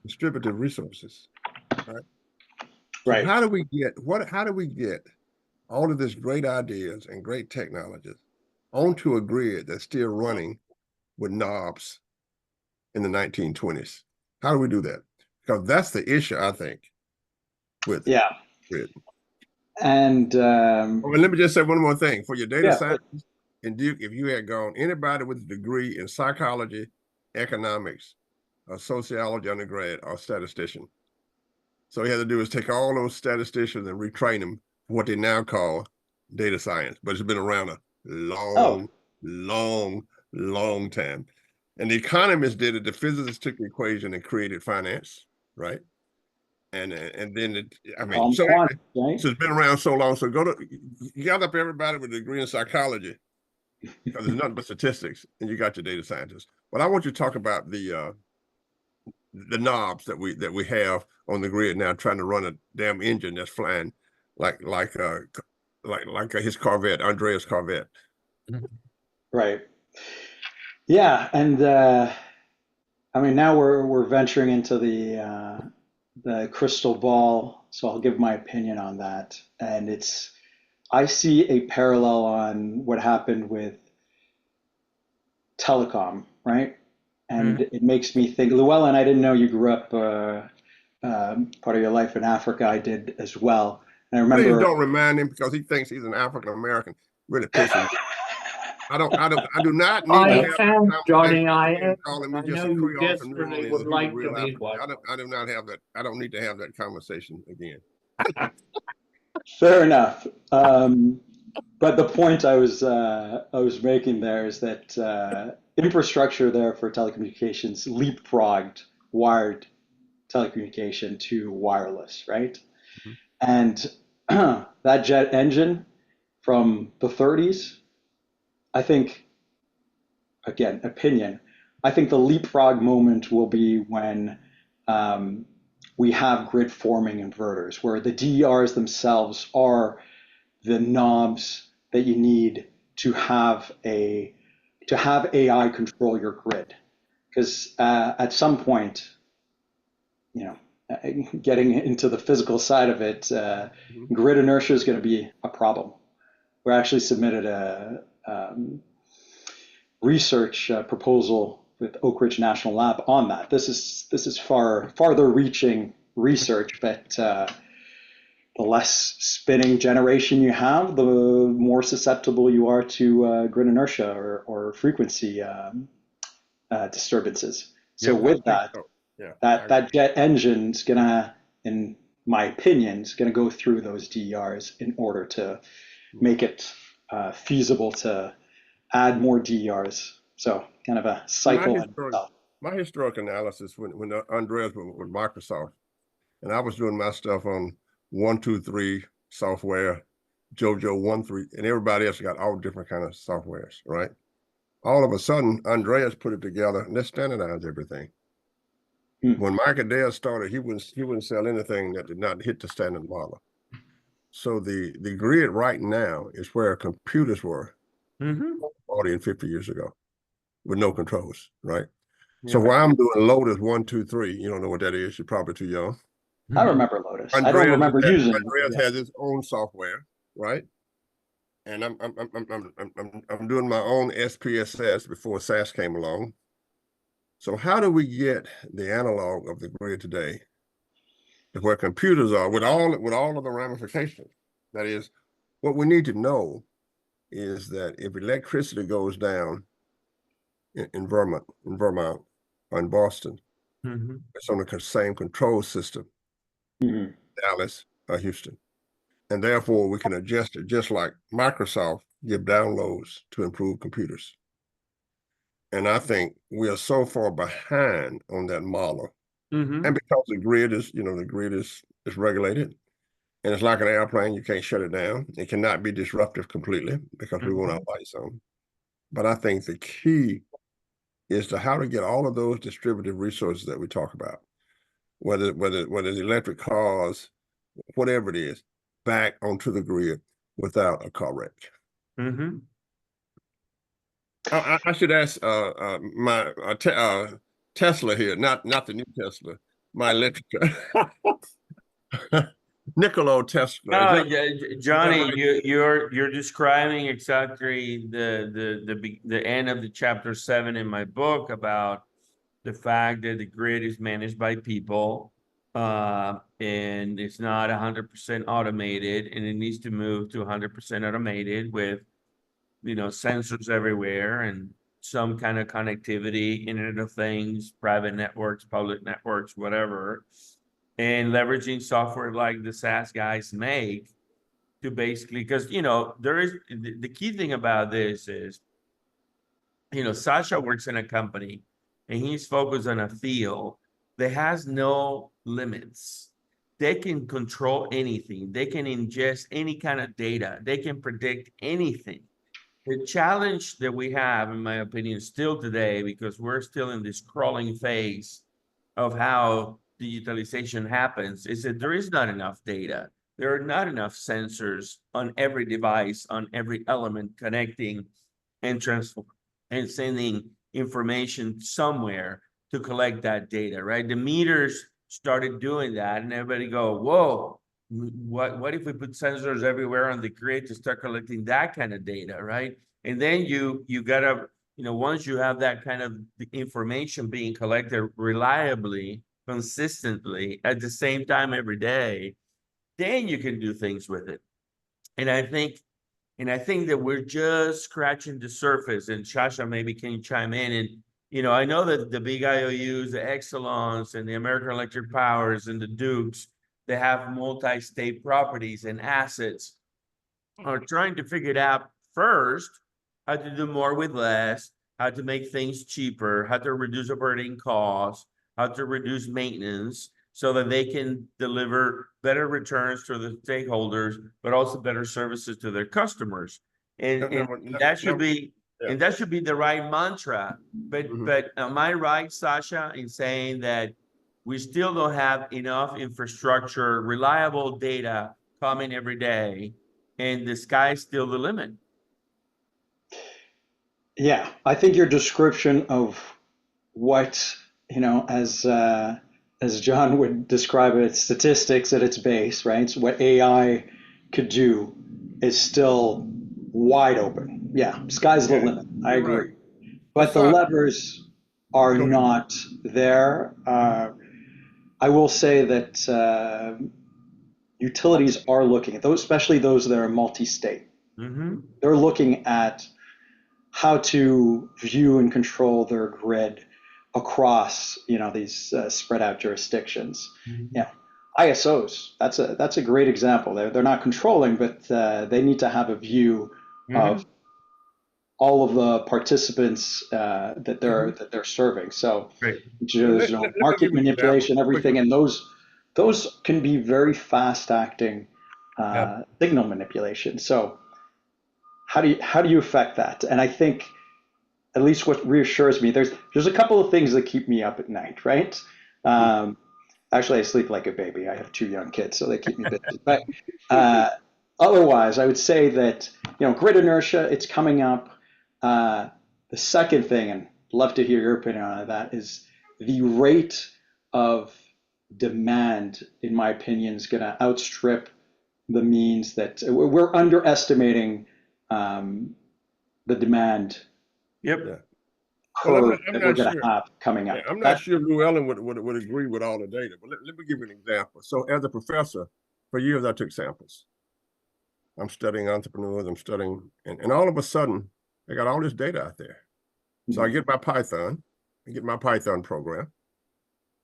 distributive resources, right? So Right. how do we get all of these great ideas and great technologies onto a grid that's still running with knobs in the 1920s? How do we do that? Because that's the issue, I think, with Yeah. grid. And Oh, and let me just say one more thing. For your data yeah, scientists in Duke, if you had gone, anybody with a degree in psychology, economics, or sociology undergrad, or statistician. So all you had to do is take all those statisticians and retrain them for what they now call data science. But it's been around a long, long time. And the economists did it. The physicists took the equation and created finance, right? And then so quant, right? it's been around so long. So gather up everybody with a degree in psychology, because there's nothing but statistics, and you got your data scientists. But I want you to talk about the knobs that we have on the grid now, trying to run a damn engine that's flying like his Corvette, Andreas Corvette. Right. Yeah, and I mean now we're venturing into the crystal ball, so I'll give my opinion on that. And it's I see a parallel on what happened with telecom, right? And Mhm. it makes me think, Llewellyn, I didn't know you grew up part of your life in Africa. I did as well. And I Please remember don't remind him because he thinks he's an African American. Really pissing me. I do not need to I have that am, Johnny, conversation I with am. him calling me I just know a you Creole from New desperately Orleans would and he's a like to real be African. one. I do not have that. I don't need to have that conversation again. fair enough. But the point I was making there is that infrastructure there for telecommunications leapfrogged wired telecommunication to wireless, right? Mhm. And that jet engine from the 30s, I think, again, opinion, I think the leapfrog moment will be when um, we have grid forming inverters, where the DERs themselves are the knobs that you need to have AI control your grid. Because at some point, you know, getting into the physical side of it, Mhm. grid inertia is going to be a problem. We actually submitted a research proposal with Oak Ridge National Lab on that. This is farther reaching research, but the less spinning generation you have, the more susceptible you are to grid inertia or frequency disturbances. So Yep, I with think that, so. Yeah, I agree. that jet engine's gonna, in my opinion, is gonna go through those DERs in order to Mhm. make it feasible to add more DERs. So kind of a My cycle in historic, itself. my historic analysis when Andreas was with Microsoft and I was doing my stuff on 123 software, JoJo 13, and everybody else got all different kind of softwares, right? All of a sudden, Andreas put it together and let's standardize everything. Hmm. When Mike Adair started, he wouldn't sell anything that did not hit the standard model. So the grid right now is where computers were Mhm. 40 and 50 years ago with no controls, right? So Yeah. while I'm doing Lotus 123, you don't know what that is. You're probably too young. I remember Lotus. I don't Andreas remember using. Andreas Yeah. has his own software, right? And I'm doing my own SPSS before SAS came along. So how do we get the analog of the grid today to where computers are with all of the ramifications? That is, what we need to know is that if electricity goes down in Vermont, or in Boston, Mhm. it's on the same control system, Mhm. Dallas or Houston. And therefore we can adjust it just like Microsoft give downloads to improve computers. And I think we are so far behind on that model. And Mhm. because the grid is regulated and it's like an airplane, you can't shut it down. It cannot be disruptive completely because we want our Mhm. lights on. But I think the key is to how to get all of those distributed resources that we talk about, whether it's electric cars, whatever it is, back onto the grid without a car wreck. Mhm. I should ask my Tesla here, not the new Tesla, my electric Nikola Tesla. No, Is that Johnny, right? you're describing exactly the end of the chapter 7 in my book about the fact that the grid is managed by people, and it's not 100% automated, and it needs to move to 100% automated with sensors everywhere and some kind of connectivity, Internet of Things, private networks, public networks, whatever, and leveraging software like the SAS guys make to basically, because there is the key thing about this is, Sacha works in a company and he's focused on a field that has no limits. They can control anything, they can ingest any kind of data, they can predict anything. The challenge that we have, in my opinion, still today, because we're still in this crawling phase of how digitalization happens, is that there is not enough data. There are not enough sensors on every device, on every element connecting and transforming and sending information somewhere to collect that data, right? The meters started doing that, and everybody go, whoa, what if we put sensors everywhere on the grid to start collecting that kind of data, right? And then you gotta, once you have that kind of information being collected reliably, consistently, at the same time every day, then you can do things with it. And I think that we're just scratching the surface. And Sacha, maybe can you chime in? And I know that the big IOUs, the Exelons, and the American Electric Powers, and the Dukes, they have multi-state properties and assets, are trying to figure it out first, how to do more with less, how to make things cheaper, how to reduce operating costs, how to reduce maintenance, so that they can deliver better returns to the stakeholders, but also better services to their customers. And that should be the right mantra. But am I right, Sacha, in saying that we still don't have enough infrastructure, reliable data coming every day, and the sky's still the limit? Yeah, I think your description of what, as John would describe it, statistics at its base, right? So what AI could do is still wide open. Yeah, sky's the limit. I agree. Right. But the levers are not there. I will say that utilities are looking at those, especially those that are multi-state. Mm-hmm. They're looking at how to view and control their grid across, these spread out jurisdictions. Mm-hmm. Yeah, ISOs. That's a great example. They're not controlling, but they need to have a view of all of the participants that they're serving. So, Right. market manipulation, everything, and those can be very fast acting signal manipulation. So, how do you affect that? And I think, at least what reassures me, there's a couple of things that keep me up at night, right? Actually, I sleep like a baby. I have 2 young kids, so they keep me busy. But otherwise, I would say that grid inertia, it's coming up. The second thing, and love to hear your opinion on that, is the rate of demand, in my opinion, is going to outstrip the means that we're underestimating the demand. Yep. Yeah. Curve that we're going to have coming up. I'm not sure Lou Ellen would agree with all the data, but let me give you an example. So as a professor, for years I took samples. I'm studying entrepreneurs, I'm studying, and all of a sudden, I got all this data out there. So I get my Python, program,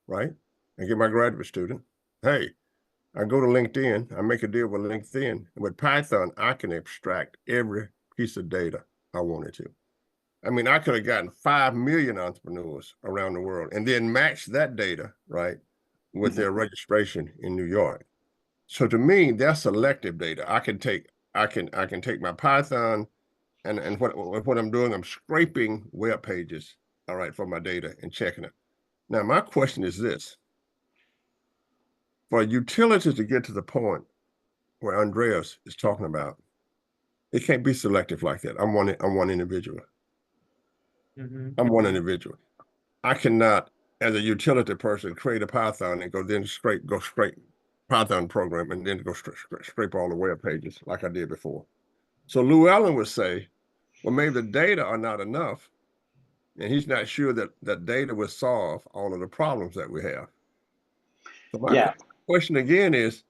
right? I get my graduate student. Hey, I go to LinkedIn, I make a deal with LinkedIn. And with Python, I can extract every piece of data I wanted to. I mean, I could have gotten 5 million entrepreneurs around the world and then match that data, right, with their registration in New York. So to me, that's selective data. I can take my Python and what I'm doing, I'm scraping web pages, all right, for my data and checking it. Now, my question is this. For utilities to get to the point where Andreas is talking about, it can't be selective like that. I'm one individual. I'm one individual. I cannot, as a utility person, create a Python and go scrape Python program and then go scrape all the web pages like I did before. So Lou Allen would say, well, maybe the data are not enough, and he's not sure that data will solve all of the problems that we have. So my question again is,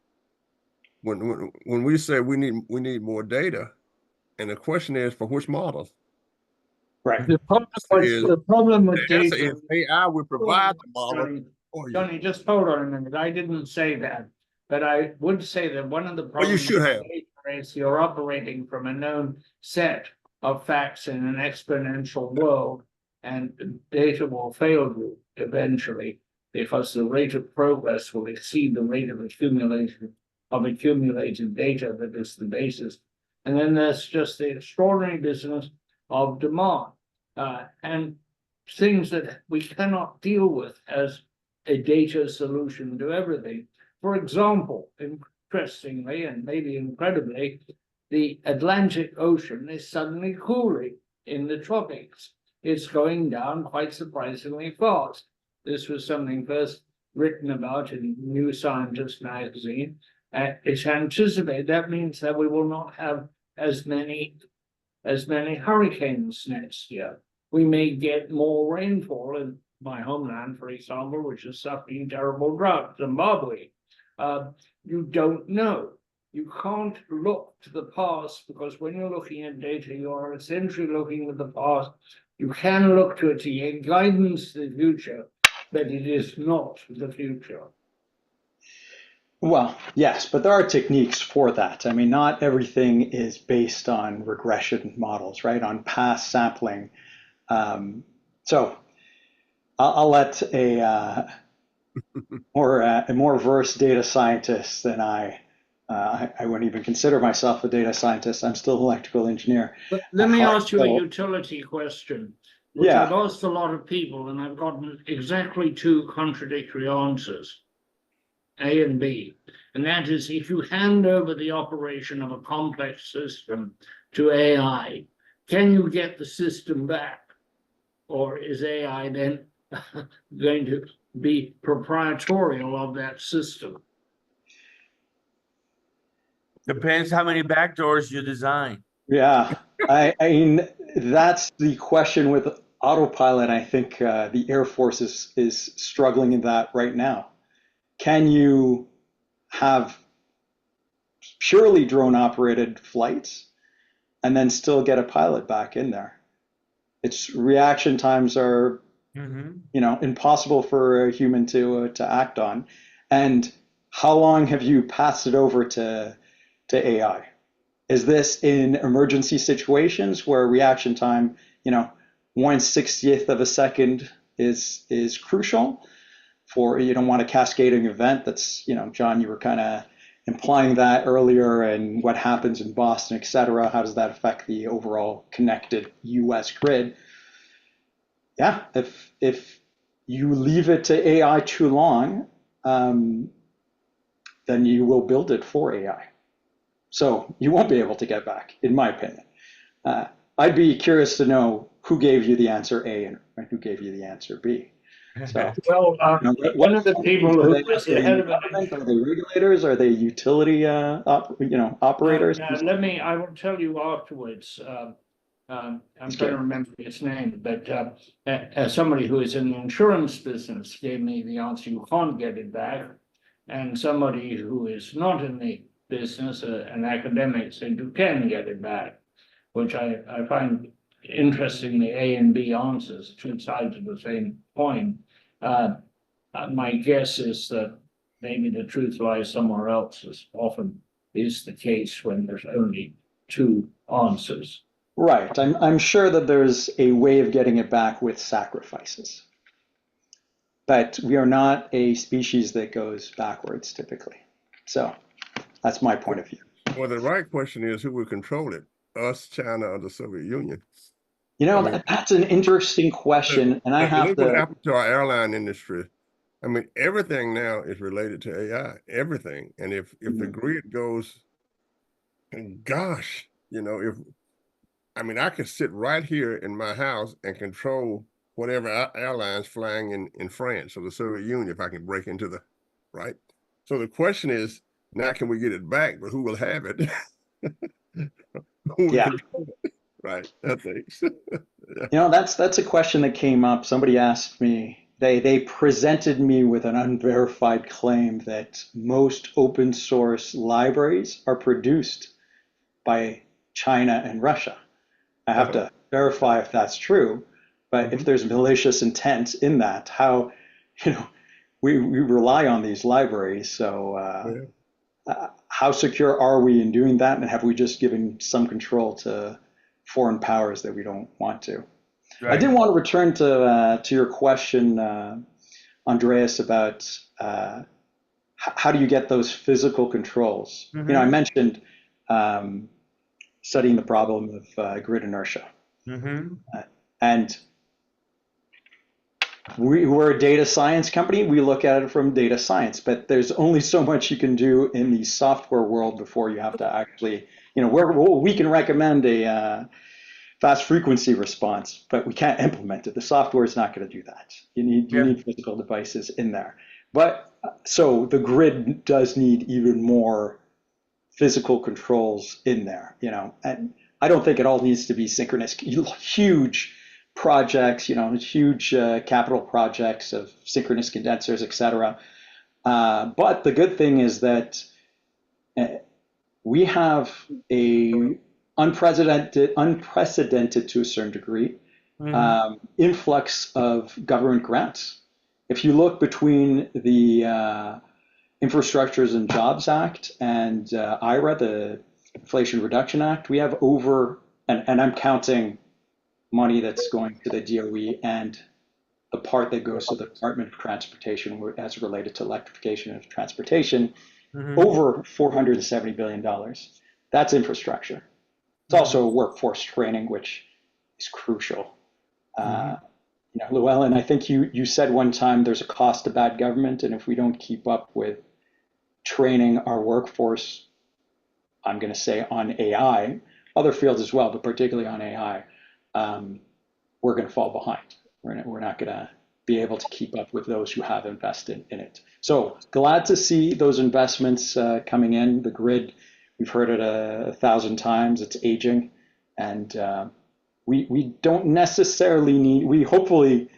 when we say we need more data, and the question is for which models? Right. The problem with data is AI will provide the model for you. Johnny, just hold on a minute. I didn't say that, but I would say that one of the problems you should have. is you're operating from a known set of facts in an exponential world, and data will fail you eventually because the rate of progress will exceed the rate of accumulated data that is the basis. And then there's just the extraordinary business of demand and things that we cannot deal with as a data solution to everything. For example, interestingly and maybe incredibly, the Atlantic Ocean is suddenly cooling in the tropics. it's going down quite surprisingly fast. This was something first written about in New Scientist magazine. It's anticipated. That means that we will not have as many hurricanes next year. We may get more rainfall in my homeland, for example, which is suffering terrible drought, Zimbabwe. You don't know. You can't look to the past, because when you're looking at data, you are essentially looking at the past. You can look to it to get guidance to the future, but it is not the future. Well, yes, but there are techniques for that. I mean, not everything is based on regression models, right? On past sampling. So I'll let a more versed data scientist than I wouldn't even consider myself a data scientist. I'm still an electrical engineer. But let me ask you a So, utility question, which yeah. I've asked a lot of people, and I've gotten exactly two contradictory answers, A and B. And that is, if you hand over the operation of a complex system to AI, can you get the system back? Or is AI then going to be proprietorial of that system? Depends how many backdoors you design. Yeah, I mean, that's the question with autopilot. I think the Air Force is struggling in that right now. Can you have purely drone operated flights and then still get a pilot back in there? Its reaction times are, impossible for a human to act on. And how long have you passed it over to AI? Is this in emergency situations where reaction time, 1/60th of a second is crucial for, you don't want a cascading event that's, John, you were kind of implying that earlier, and what happens in Boston, et cetera. How does that affect the overall connected US grid? Yeah, if you leave it to AI too long, then you will build it for AI. So you won't be able to get back, in my opinion. I'd be curious to know who gave you the answer A and who gave you the answer B. So, Well, one of the people who was the head of it. Are they regulators? Are they utility, operators? I will tell you afterwards. I'm trying to remember his name, but as somebody who is in the insurance business gave me the answer: you can't get it back. And somebody who is not in the business, an academic, said you can get it back, which I find interesting. The A and B answers, two sides of the same coin. My guess is that maybe the truth lies somewhere else, as often is the case when there's only two answers. Right. I'm sure that there's a way of getting it back with sacrifices. But we are not a species that goes backwards typically. So that's my point of view. Well, the right question is, who will control it? Us, China, or the Soviet Union? That's an interesting question. And I have look what happened to our airline industry. I mean, everything now is related to AI, everything. And if the grid goes, and gosh, I could sit right here in my house and control whatever airlines flying in France or the Soviet Union if I can break into right? So the question is, now can we get it back, but who will have it? Yeah. Right, that thanks. That's a question that came up. Somebody asked me, they presented me with an unverified claim that most open source libraries are produced by China and Russia. I have to verify if that's true, but if there's malicious intent in that, how, we rely on these libraries. So how secure are we in doing that? And have we just given some control to foreign powers that we don't want to? Right. I did want to return to your question, Andreas, about how do you get those physical controls? I mentioned studying the problem of grid inertia. And we're a data science company. We look at it from data science, but there's only so much you can do in the software world before you have to actually, we can recommend a fast frequency response, but we can't implement it. The software is not going to do that. You need physical devices in there. But so the grid does need even more physical controls in there, and I don't think it all needs to be synchronous. Huge projects, huge capital projects of synchronous condensers, etc. But the good thing is that we have a unprecedented to a certain degree influx of government grants. If you look between the Infrastructures and Jobs Act and IRA, the Inflation Reduction Act, we have over, and I'm counting money that's going to the DOE and the part that goes to the Department of Transportation as related to electrification of transportation, over $470 billion. That's infrastructure. It's also workforce training, which is crucial. Llewellyn, I think you said one time there's a cost to bad government, and if we don't keep up with training our workforce, I'm going to say on AI, other fields as well, but particularly on AI, we're going to fall behind. We're not going to be able to keep up with those who have invested in it. So glad to see those investments coming in. The grid, we've heard it 1,000 times, it's aging, and we don't necessarily need, we hopefully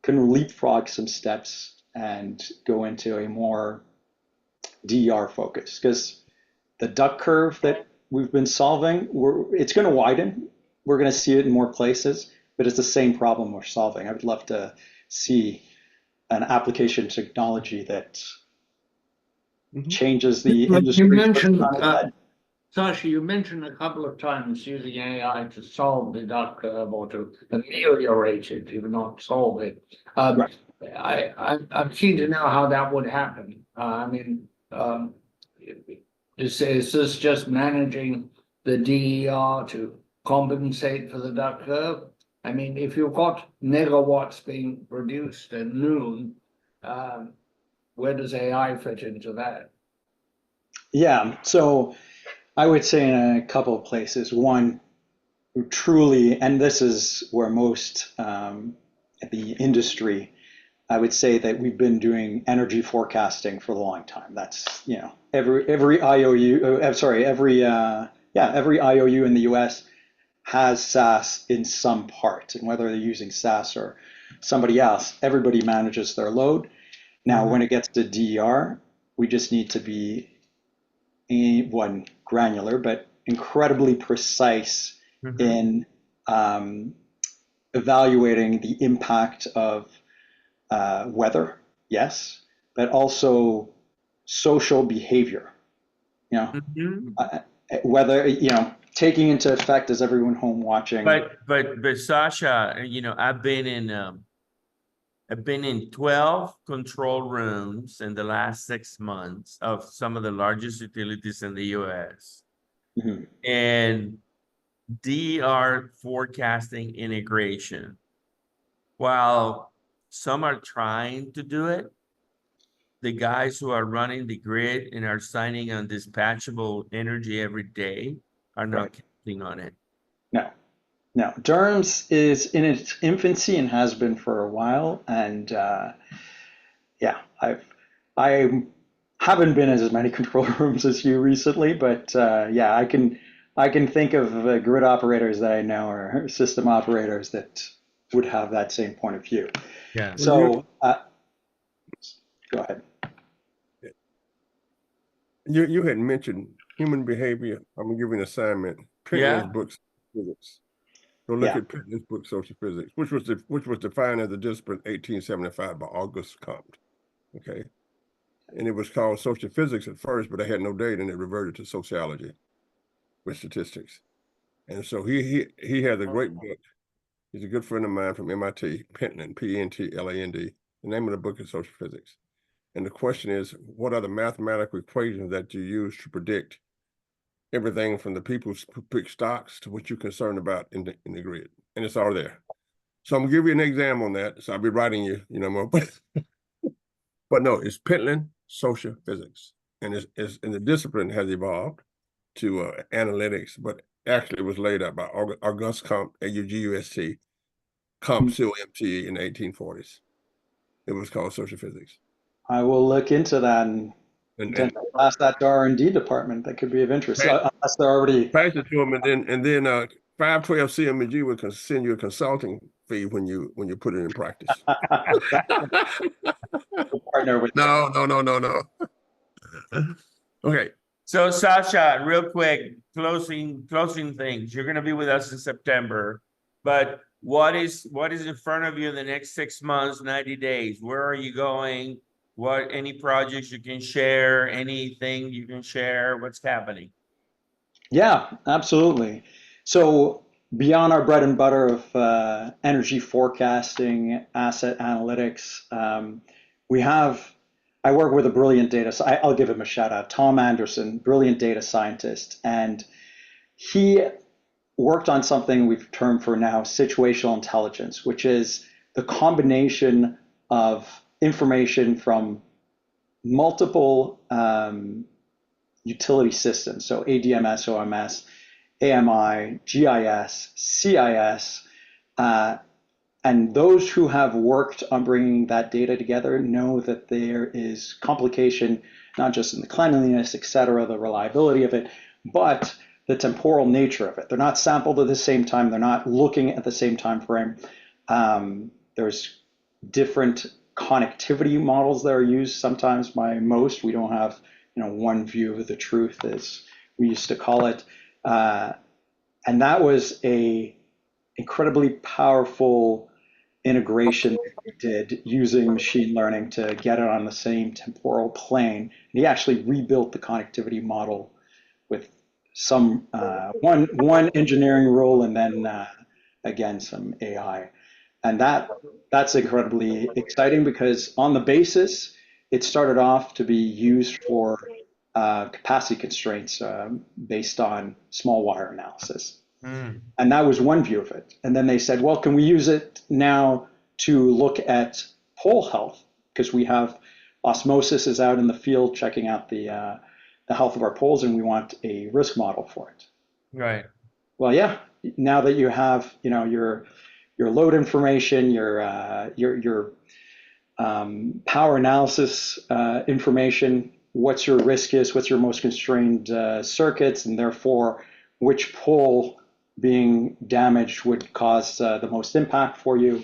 can leapfrog some steps and go into a more DER focus, because the duck curve that we've been solving, it's going to widen. We're going to see it in more places, but it's the same problem we're solving. I would love to see an application technology that changes the industry. You mentioned, Sacha, you mentioned a couple of times using AI to solve the duck curve or to ameliorate it, if not solve it. Right. I'm keen to know how that would happen. Is this just managing the DER to compensate for the duck curve? I mean, if you've got megawatts being produced at noon, where does AI fit into that? Yeah, so I would say in a couple of places. One, truly, and this is where most the industry, I would say that we've been doing energy forecasting for a long time. That's every IOU. Every IOU in the U.S. has SAS in some part, and whether they're using SAS or somebody else, everybody manages their load. Now, when it gets to DER, we just need to be granular, but incredibly precise in evaluating the impact of weather, yes, but also social behavior. Whether taking into effect, is everyone home watching? But Sacha, I've been in 12 control rooms in the last 6 months of some of the largest utilities in the US. And DER forecasting integration, while some are trying to do it, the guys who are running the grid and are signing on dispatchable energy every day are not counting on it. No, DERMS is in its infancy and has been for a while. And I haven't been in as many control rooms as you recently, but I can think of grid operators that I know or system operators that would have that same point of view. Yeah. So go ahead. You had mentioned human behavior. I'm gonna give you an assignment. Pentland's books physics. Go look at Pentland's book, Social Physics, which was defined as a discipline 1875 by Auguste Comte. Okay, and it was called social physics at first, but it had no date, and it reverted to sociology with statistics. And so he has a great book. He's a good friend of mine from MIT, Pentland, Pentland. The name of the book is Social Physics. And the question is, what are the mathematical equations that you use to predict everything from the people who pick stocks to what you're concerned about in the grid? And it's all there. So I'm gonna give you an exam on that. So I'll be writing you, more. But no, it's Pentland Social Physics, and the discipline has evolved to analytics. But actually was laid out by Auguste Comte, AUGUST, Comte COMT in the 1840s. It was called social physics. I will look into that and And potentially pass that to R&D department. That could be of interest, unless they're already. pass it to them, and then 512 CMG will send you a consulting fee when you put it in practice. Partner with. No. Okay. So Sacha, real quick, closing things. You're gonna be with us in September, but what is in front of you in the next 6 months, 90 days? Where are you going? Any projects you can share? Anything you can share? What's happening? Yeah, absolutely. So beyond our bread and butter of energy forecasting, asset analytics, I work with a brilliant I'll give him a shout out, Tom Anderson, brilliant data scientist. And he worked on something we've termed for now situational intelligence, which is the combination of information from multiple utility systems, so ADMS, OMS, AMI, GIS, CIS, and those who have worked on bringing that data together know that there is complication, not just in the cleanliness, et cetera, the reliability of it, but the temporal nature of it. They're not sampled at the same time. They're not looking at the same time frame. There's different connectivity models that are used sometimes by most. We don't have one view of the truth, as we used to call it. And that was a incredibly powerful integration that we did using machine learning to get it on the same temporal plane. And he actually rebuilt the connectivity model with some one engineering role and then again some AI. And that's incredibly exciting because on the basis, it started off to be used for capacity constraints based on small wire analysis. And that was one view of it. And then they said, well, can we use it now to look at pole health? Because we have osmosis is out in the field checking out the health of our poles, and we want a risk model for it. Right. Well, yeah. Now that you have your load information, your power analysis information, what's your risk is, what's your most constrained circuits, and therefore which pole being damaged would cause the most impact for you.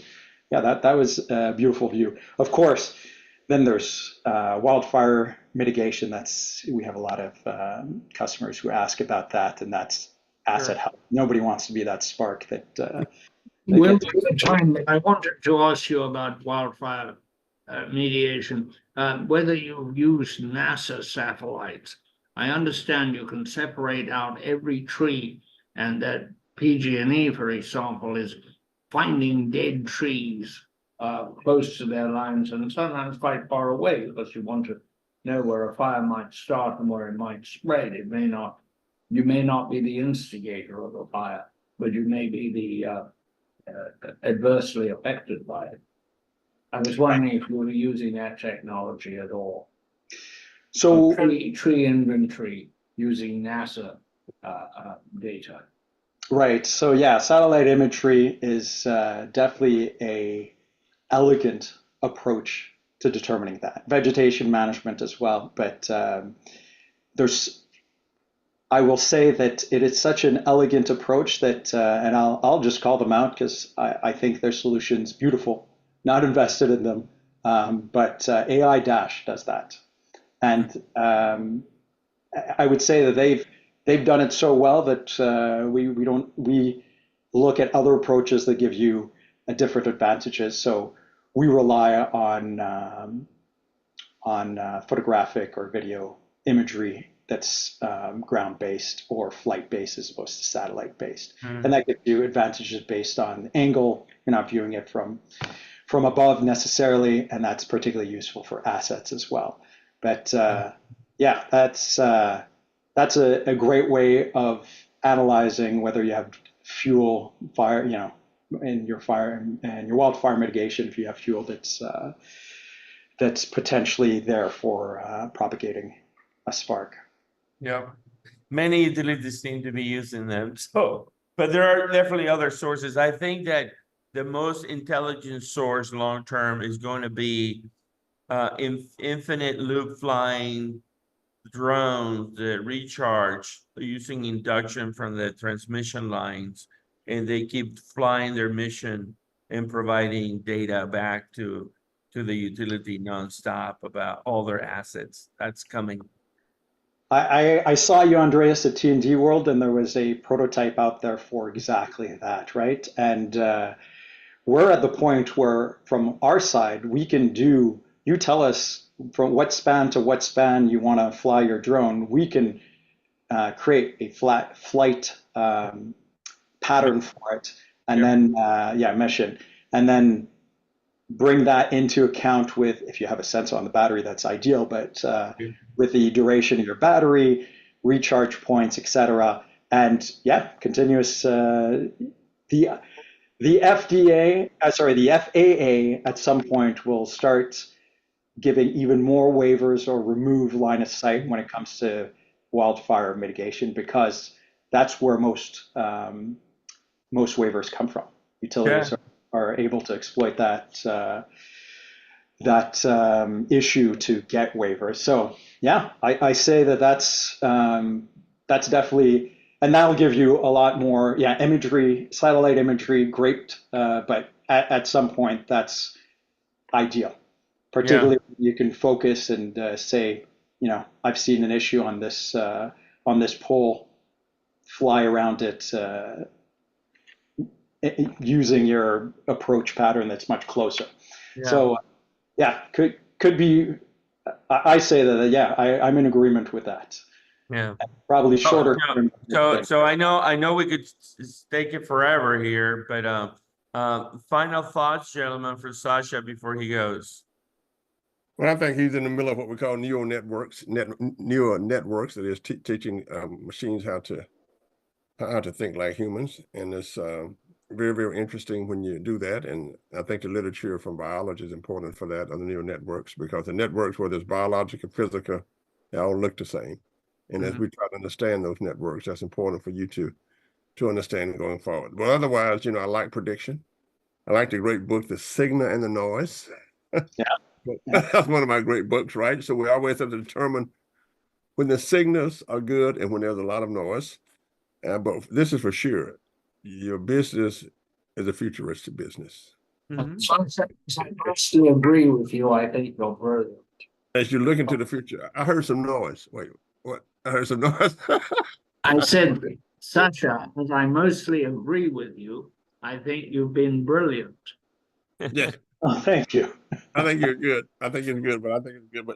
Yeah, that was a beautiful view. Of course, then there's wildfire mitigation. We have a lot of customers who ask about that, and that's asset health. Nobody wants to be that spark that. Well, time, I wanted to ask you about wildfire mediation, whether you use NASA satellites. I understand you can separate out every tree, and that PG&E, for example, is finding dead trees close to their lines and sometimes quite far away because you want to know where a fire might start and where it might spread. You may not be the instigator of a fire, but you may be the adversely affected by it. I was wondering if you were using that technology at all. So tree inventory using NASA data. Right. So yeah, satellite imagery is definitely a elegant approach to determining that. Vegetation management as well, but I will say that it is such an elegant approach that, and I'll just call them out because I think their solution's beautiful. Not invested in them, but AI Dash does that, and I would say that they've done it so well that we look at other approaches that give you different advantages. So we rely on photographic or video imagery that's ground-based or flight-based as opposed to satellite-based. And that gives you advantages based on angle. You're not viewing it from above necessarily, and that's particularly useful for assets as well. But yeah, that's a great way of analyzing whether you have fuel, fire, in your fire and your wildfire mitigation, if you have fuel that's potentially there for propagating a spark. Yeah. many utilities seem to be using them. So, but there are definitely other sources. I think that the most intelligent source long term is going to be infinite loop flying drones that recharge using induction from the transmission lines, and they keep flying their mission and providing data back to the utility nonstop about all their assets. That's coming. I saw you, Andreas, at T&D World, and there was a prototype out there for exactly that, right? And we're at the point where, from our side, we can do, you tell us from what span to what span you want to fly your drone, we can create a flat flight pattern for it, and then, mission, and then bring that into account with, if you have a sensor on the battery, that's ideal, but with the duration of your battery, recharge points, etc. And continuous, the FAA at some point will start giving even more waivers or remove line of sight when it comes to wildfire mitigation, because that's where most waivers come from. Utilities are able to exploit that issue to get waivers. So I say that's definitely, and that'll give you a lot more imagery, satellite imagery, great, but at some point that's ideal. Particularly when you can focus and say, I've seen an issue on this pole, fly around it using your approach pattern that's much closer. So could be. I say that I'm in agreement with that. Yeah, probably shorter. So I know we could stake it forever here, but final thoughts, gentlemen, for Sacha before he goes. Well, I think he's in the middle of what we call neural networks. That is teaching machines how to think like humans, and it's very, very interesting when you do that. And I think the literature from biology is important for that on the neural networks, because the networks, whether it's biological, physical, they all look the same. And as we try to understand those networks, that's important for you to understand going forward. But otherwise, I like prediction. I like the great book, The Signal and the Noise. That's one of my great books, right? So we always have to determine when the signals are good and when there's a lot of noise. But this is for sure. Your business is a futuristic business. I still agree with you. I think you're brilliant. As you look into the future, I heard some noise. Wait, what? I heard some noise. I said, Sacha, as I mostly agree with you, I think you've been brilliant. Yes. Oh, thank you. I think you're good. I think it's good, but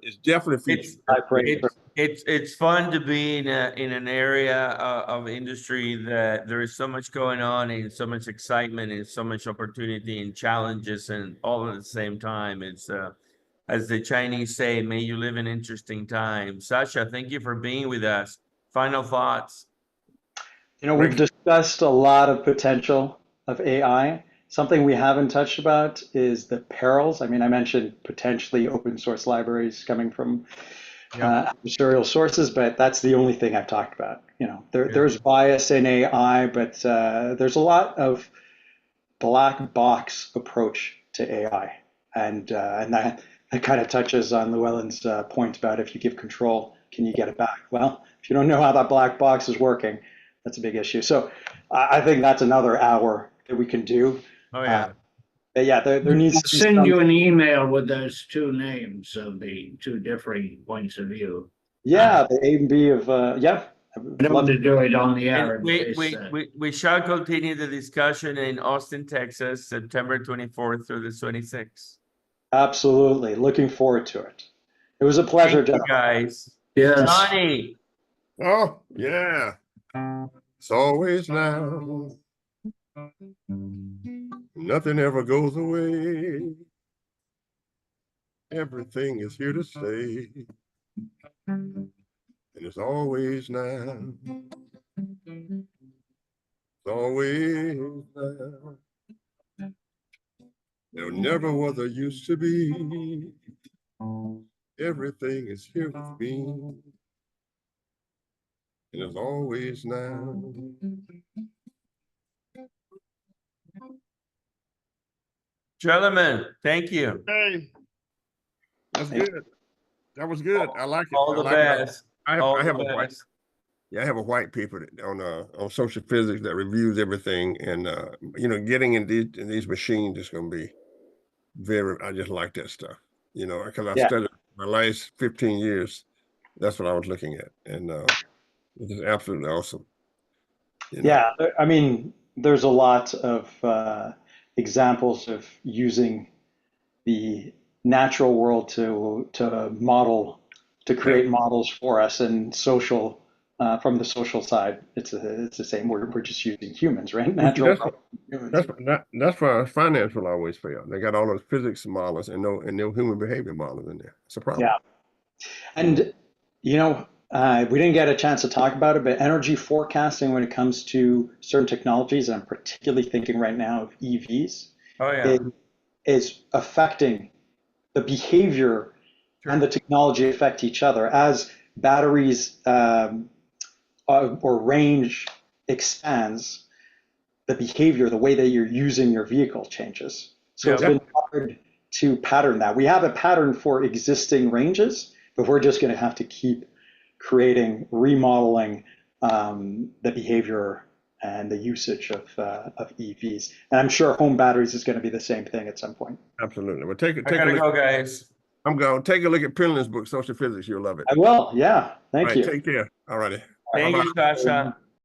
it's definitely future. It's fun to be in an area of industry that there is so much going on and so much excitement and so much opportunity and challenges, and all at the same time. It's as the Chinese say, may you live in interesting times. Sacha, thank you for being with us. Final thoughts. We've discussed a lot of potential of AI. Something we haven't touched about is the perils. I mean, I mentioned potentially open source libraries coming from adversarial sources, but that's the only thing I've talked about. There's bias in AI, but there's a lot of black box approach to AI, and that kind of touches on Llewellyn's point about, if you give control, can you get it back? Well, if you don't know how that black box is working, that's a big issue. So I think that's another hour that we can do. There needs to be send you an email with those two names of the two differing points of view. The A and B of I don't want to do it on the air. We shall continue the discussion in Austin, Texas, September 24th through the 26th. Absolutely. Looking forward to it. It was a pleasure, Thank you, guys. Yes. Johnny. Oh, yeah. It's always now. Nothing ever goes away. Everything is here to stay. And it's always now. It's always now. There never was a used to be. Everything is here with me. and it's always now. Gentlemen, thank you. Hey, that's good. That was good. I like it. All I the like it. best. I All have the a white. best. Yeah, I have a white paper on social physics that reviews everything, and you know, getting in these machines is going to be very. I just like that stuff, you know, because I Yeah. studied my last 15 years. That's what I was looking at, and it is absolutely awesome. You know? Yeah, I mean, there's a lot of examples of using the natural world to model, to create models for us, and social from the social side, it's the same. We're just using humans, right? Natural humans. That's why finance will always fail. They got all those physics models and no human behavior models in there. It's a problem. Yeah, and you know, we didn't get a chance to talk about it, but energy forecasting when it comes to certain technologies, and I'm particularly thinking right now of EVs, Oh, yeah. is affecting the behavior and the technology affect each other as batteries or range expands. The behavior, the way that you're using your vehicle changes. So it's been hard to pattern that. We have a pattern for existing ranges, but we're just going to have to keep creating, remodeling the behavior and the usage of EVs. And I'm sure home batteries is going to be the same thing at some point. Absolutely. Well, take I a gotta look. go, guys. I'm going. Take a look at Penland's book, Social Physics. You'll love it. I will. Yeah. Thank All right, you. take care. All righty. Thank Bye-bye. you, Sasha.